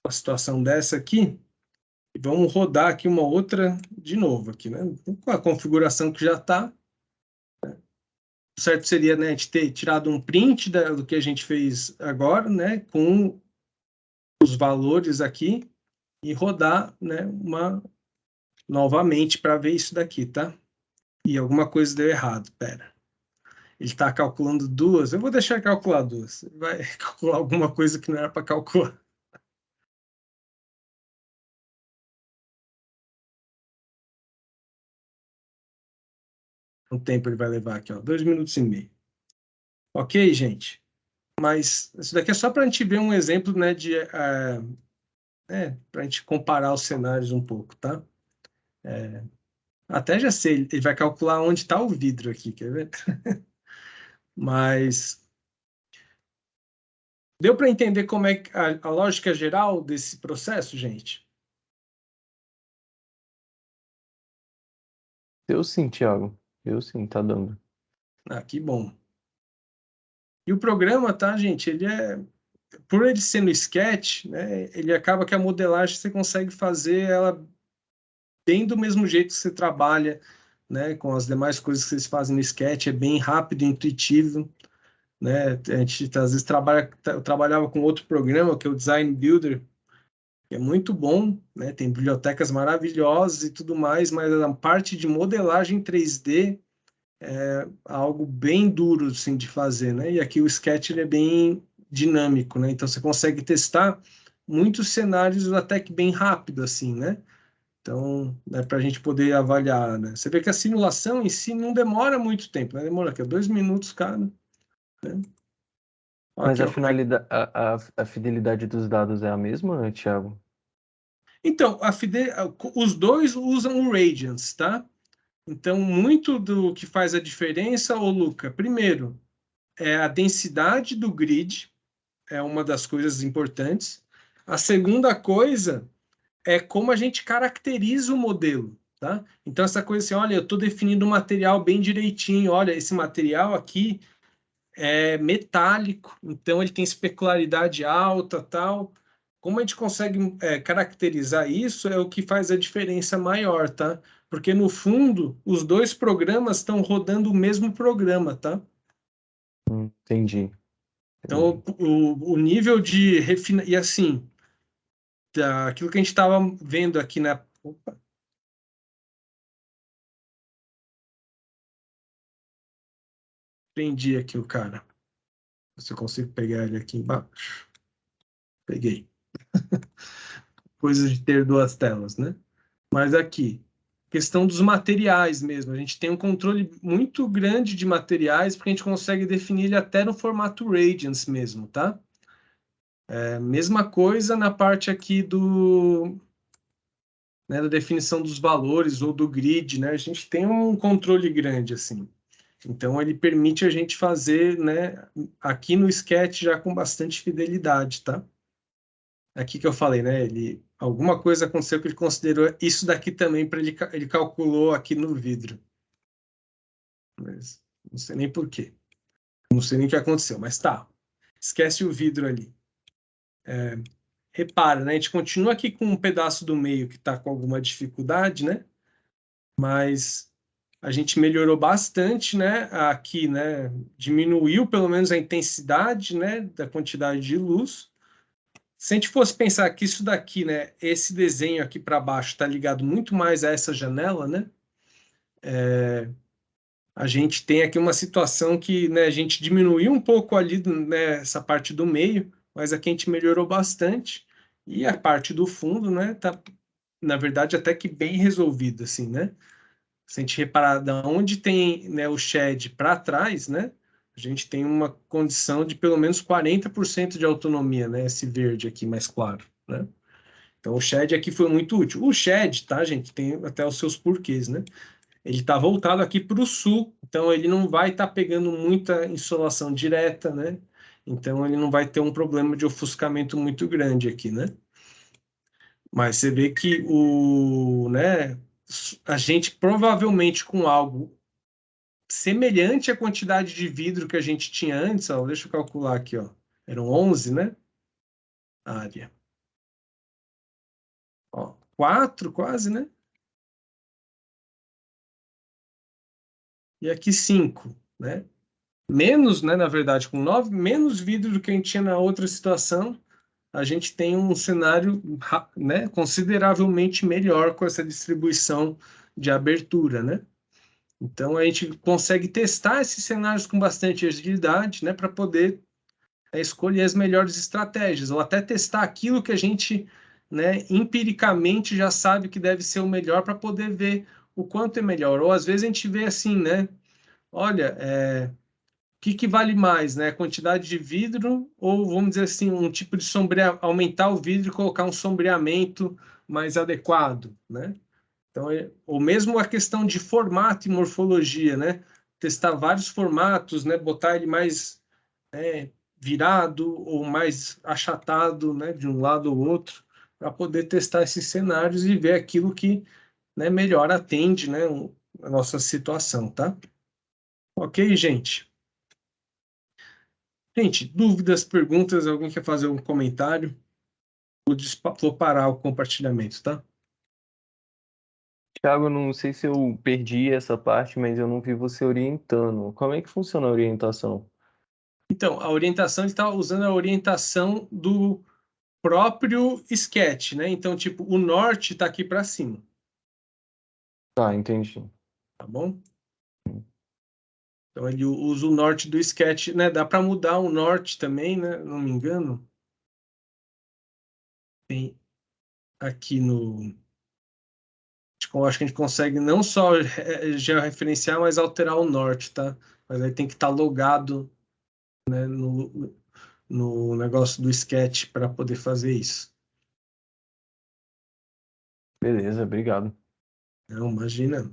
a situação dessa aqui, vamos rodar aqui uma outra de novo aqui, né? Com a configuração que já está. O certo seria, né, a gente ter tirado um print do que a gente fez agora, né? Com os valores aqui e rodar, né, novamente para ver isso daqui, tá? E alguma coisa deu errado, pera. Ele está calculando duas, eu vou deixar calcular duas. Vai calcular alguma coisa que não era para calcular. Quanto tempo ele vai levar aqui, ó? 2 minutos e meio. Ok, gente? Mas isso daqui é só para a gente ver um exemplo, né, para a gente comparar os cenários um pouco, tá? Até já sei, ele vai calcular onde está o vidro aqui, quer ver? Mas deu para entender como é a lógica geral desse processo, gente? Eu sim, Thiago. Eu sim, tá dando. Ah, que bom. E o programa, tá, gente? Por ele ser no Sketch, né? Ele acaba que a modelagem você consegue fazer ela bem do mesmo jeito que você trabalha, né? Com as demais coisas que vocês fazem no Sketch, é bem rápido e intuitivo, né? A gente às vezes eu trabalhava com outro programa que é o Design Builder, que é muito bom, né? Tem bibliotecas maravilhosas e tudo mais, mas a parte de modelagem 3D é algo bem duro assim, de fazer, né? E aqui o Sketch ele é bem dinâmico, né? Então você consegue testar muitos cenários até que bem rápido, assim, né? Então, né, para a gente poder avaliar, né? Você vê que a simulação em si não demora muito tempo, né? Demora aqui, 2 minutos cada, né? Mas Aqui, ó. a fidelidade dos dados é a mesma, Thiago? Então, os dois usam o Radiance, tá? Então, muito do que faz a diferença, ô Luca, primeiro, é a densidade do grid, é uma das coisas importantes. A segunda coisa é como a gente caracteriza o modelo, tá? Então, essa coisa assim, olha, eu estou definindo o material bem direitinho, olha, esse material aqui é metálico, então ele tem especularidade alta, tal. Como a gente consegue caracterizar isso é o que faz a diferença maior, tá? Porque, no fundo, os dois programas estão rodando o mesmo programa, tá? Entendi. Então, o nível de refinamento... E, assim, aquilo que a gente estava vendo aqui na... Opa. Prendi aqui o cara. Se eu consigo pegar ele aqui embaixo. Peguei. Coisa de ter duas telas, né? Mas aqui, questão dos materiais mesmo. A gente tem um controle muito grande de materiais, porque a gente consegue definir ele até no formato Radiance mesmo, tá? Mesma coisa na parte aqui da definição dos valores ou do grid, né? A gente tem um controle grande, assim. Então, ele permite a gente fazer, né, aqui no Sketch já com bastante fidelidade, tá? Aqui que eu falei, né? Alguma coisa aconteceu que ele considerou isso daqui também para ele calculou aqui no vidro. Mas não sei nem por quê. Não sei nem o que aconteceu, mas tá. Esquece o vidro ali. repara, né? A gente continua aqui com um pedaço do meio que está com alguma dificuldade, né? Mas a gente melhorou bastante, né? Aqui, né? Diminuiu pelo menos a intensidade, né? Da quantidade de luz. Se a gente fosse pensar que isso daqui, né? Esse desenho aqui para baixo está ligado muito mais a essa janela, né? A gente tem aqui uma situação que, né, a gente diminuiu um pouco ali, né, essa parte do meio, mas aqui a gente melhorou bastante. E a parte do fundo, né, tá, na verdade, até que bem resolvida, assim, né? Se a gente reparar de onde tem, né, o shed para trás, né, a gente tem uma condição de pelo menos 40% de autonomia, né, esse verde aqui mais claro, né? Então, o shed aqui foi muito útil. O shed, tá, gente, tem até os seus porquês, né? Ele está voltado aqui para o sul, então ele não vai estar pegando muita insolação direta, né? Então ele não vai ter um problema de ofuscamento muito grande aqui, né? Mas você vê que né, a gente provavelmente com algo semelhante à quantidade de vidro que a gente tinha antes, ó, deixa eu calcular aqui, ó, eram 11, né? A área. Ó, 4 quase, né? E aqui 5, né? Menos, né, na verdade, com 9, menos vidro do que a gente tinha na outra situação, a gente tem um cenário, né, consideravelmente melhor com essa distribuição de abertura, né? Então a gente consegue testar esses cenários com bastante agilidade, né, para poder escolher as melhores estratégias, ou até testar aquilo que a gente, né, empiricamente já sabe que deve ser o melhor para poder ver o quanto é melhor. Ou às vezes a gente vê assim, né? Olha, que vale mais, né? A quantidade de vidro ou, vamos dizer assim, um tipo de aumentar o vidro e colocar um sombreamento mais adequado, né? Então, ou mesmo a questão de formato e morfologia, né? Testar vários formatos, né? Botar ele mais virado ou mais achatado, né? De um lado ou outro, para poder testar esses cenários e ver aquilo que, né, melhor atende, né, a nossa situação, tá? Ok, gente? Gente, dúvidas, perguntas, alguém quer fazer um comentário? Vou parar o compartilhamento, tá? Thiago, não sei se eu perdi essa parte, mas eu não vi você orientando. Como é que funciona a orientação? Então, a orientação, ele está usando a orientação do próprio sketch, né? Então, tipo, o norte está aqui para cima, Tá, entendi. tá bom? Então, ele usa o norte do sketch, né? Dá para mudar o norte também, né? Não me engano. Tem aqui no... Acho que a gente consegue não só georreferenciar, mas alterar o norte, tá? Mas aí tem que estar logado, né, no negócio do sketch para poder fazer isso. Beleza, obrigado. Não, imagina.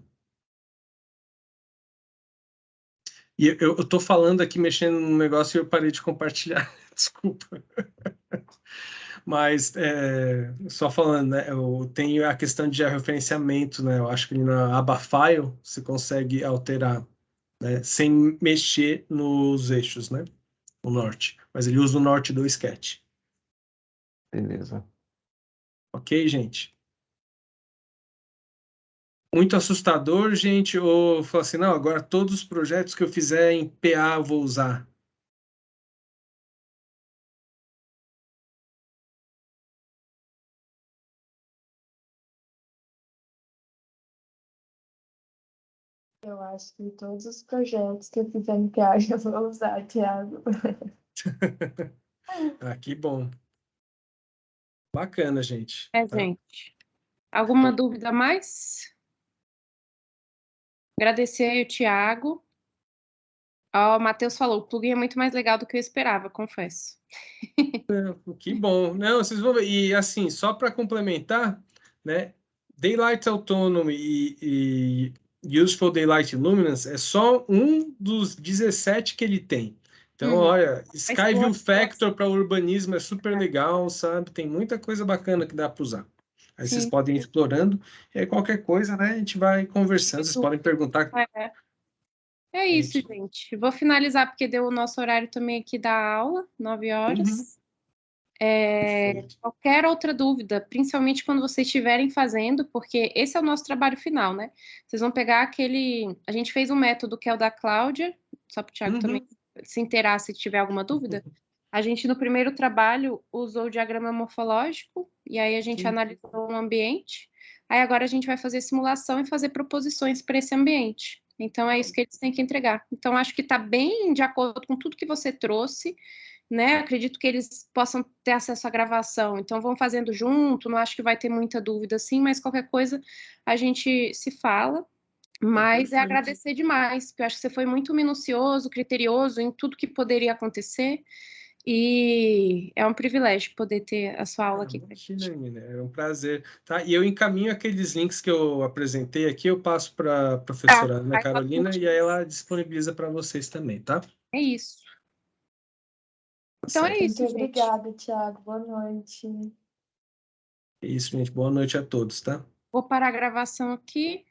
E eu tô falando aqui, mexendo no negócio e eu parei de compartilhar. Desculpa. Mas, só falando, né? Eu tenho a questão de georreferenciamento, né? Eu acho que na aba File você consegue alterar, né, sem mexer nos eixos, né? O norte. Mas ele usa o norte do sketch. Beleza. Ok, gente? Muito assustador, gente, ou falar assim, não, agora todos os projetos que eu fizer em PA eu vou usar. Eu acho que todos os projetos que eu fizer em PA eu vou usar, Thiago. Ah, que bom. Bacana, gente. Tá? Gente. Alguma dúvida a mais? Agradecer aí o Thiago. Ó, o Matheus falou, o plugin é muito mais legal do que eu esperava, confesso. Que bom. Não, vocês vão ver. E assim, só para complementar, né? Daylight Autonomy e Useful Daylight Luminance é só um dos 17 que ele tem. Então, olha, Sky View Factor para urbanismo é super legal, sabe? Tem muita coisa bacana que dá para usar. Aí vocês podem ir explorando. E aí, qualquer coisa, né? A gente vai conversando. Vocês podem perguntar. É isso, gente. Vou finalizar porque deu o nosso horário também aqui da aula, 9 horas. Perfeito. Qualquer outra dúvida, principalmente quando vocês estiverem fazendo, porque esse é o nosso trabalho final, né? Vocês vão pegar aquele... A gente fez um método que é o da Cláudia, só para o Thiago também se inteirar se tiver alguma dúvida. A gente, no primeiro trabalho, usou o diagrama morfológico, e aí a gente analisou um ambiente. Aí agora a gente vai fazer simulação e fazer proposições para esse ambiente. Então, é isso que eles têm que entregar. Então, acho que está bem de acordo com tudo que você trouxe, né? Acredito que eles possam ter acesso à gravação, então vão fazendo junto, não acho que vai ter muita dúvida assim, mas qualquer coisa a gente se fala. Mas é agradecer demais, porque eu acho que você foi muito minucioso, criterioso em tudo que poderia acontecer, e é um privilégio poder ter a sua aula aqui com a gente. Imagina, é um prazer. Tá? E eu encaminho aqueles links que eu apresentei aqui, eu passo para a professora Ana Aí, Carolina e aí ela disponibiliza para vocês também, tá? é isso. Então é Certo. isso, Muito gente. obrigada, Thiago. Boa noite. É isso, gente. Boa noite a todos, tá? Vou parar a gravação aqui.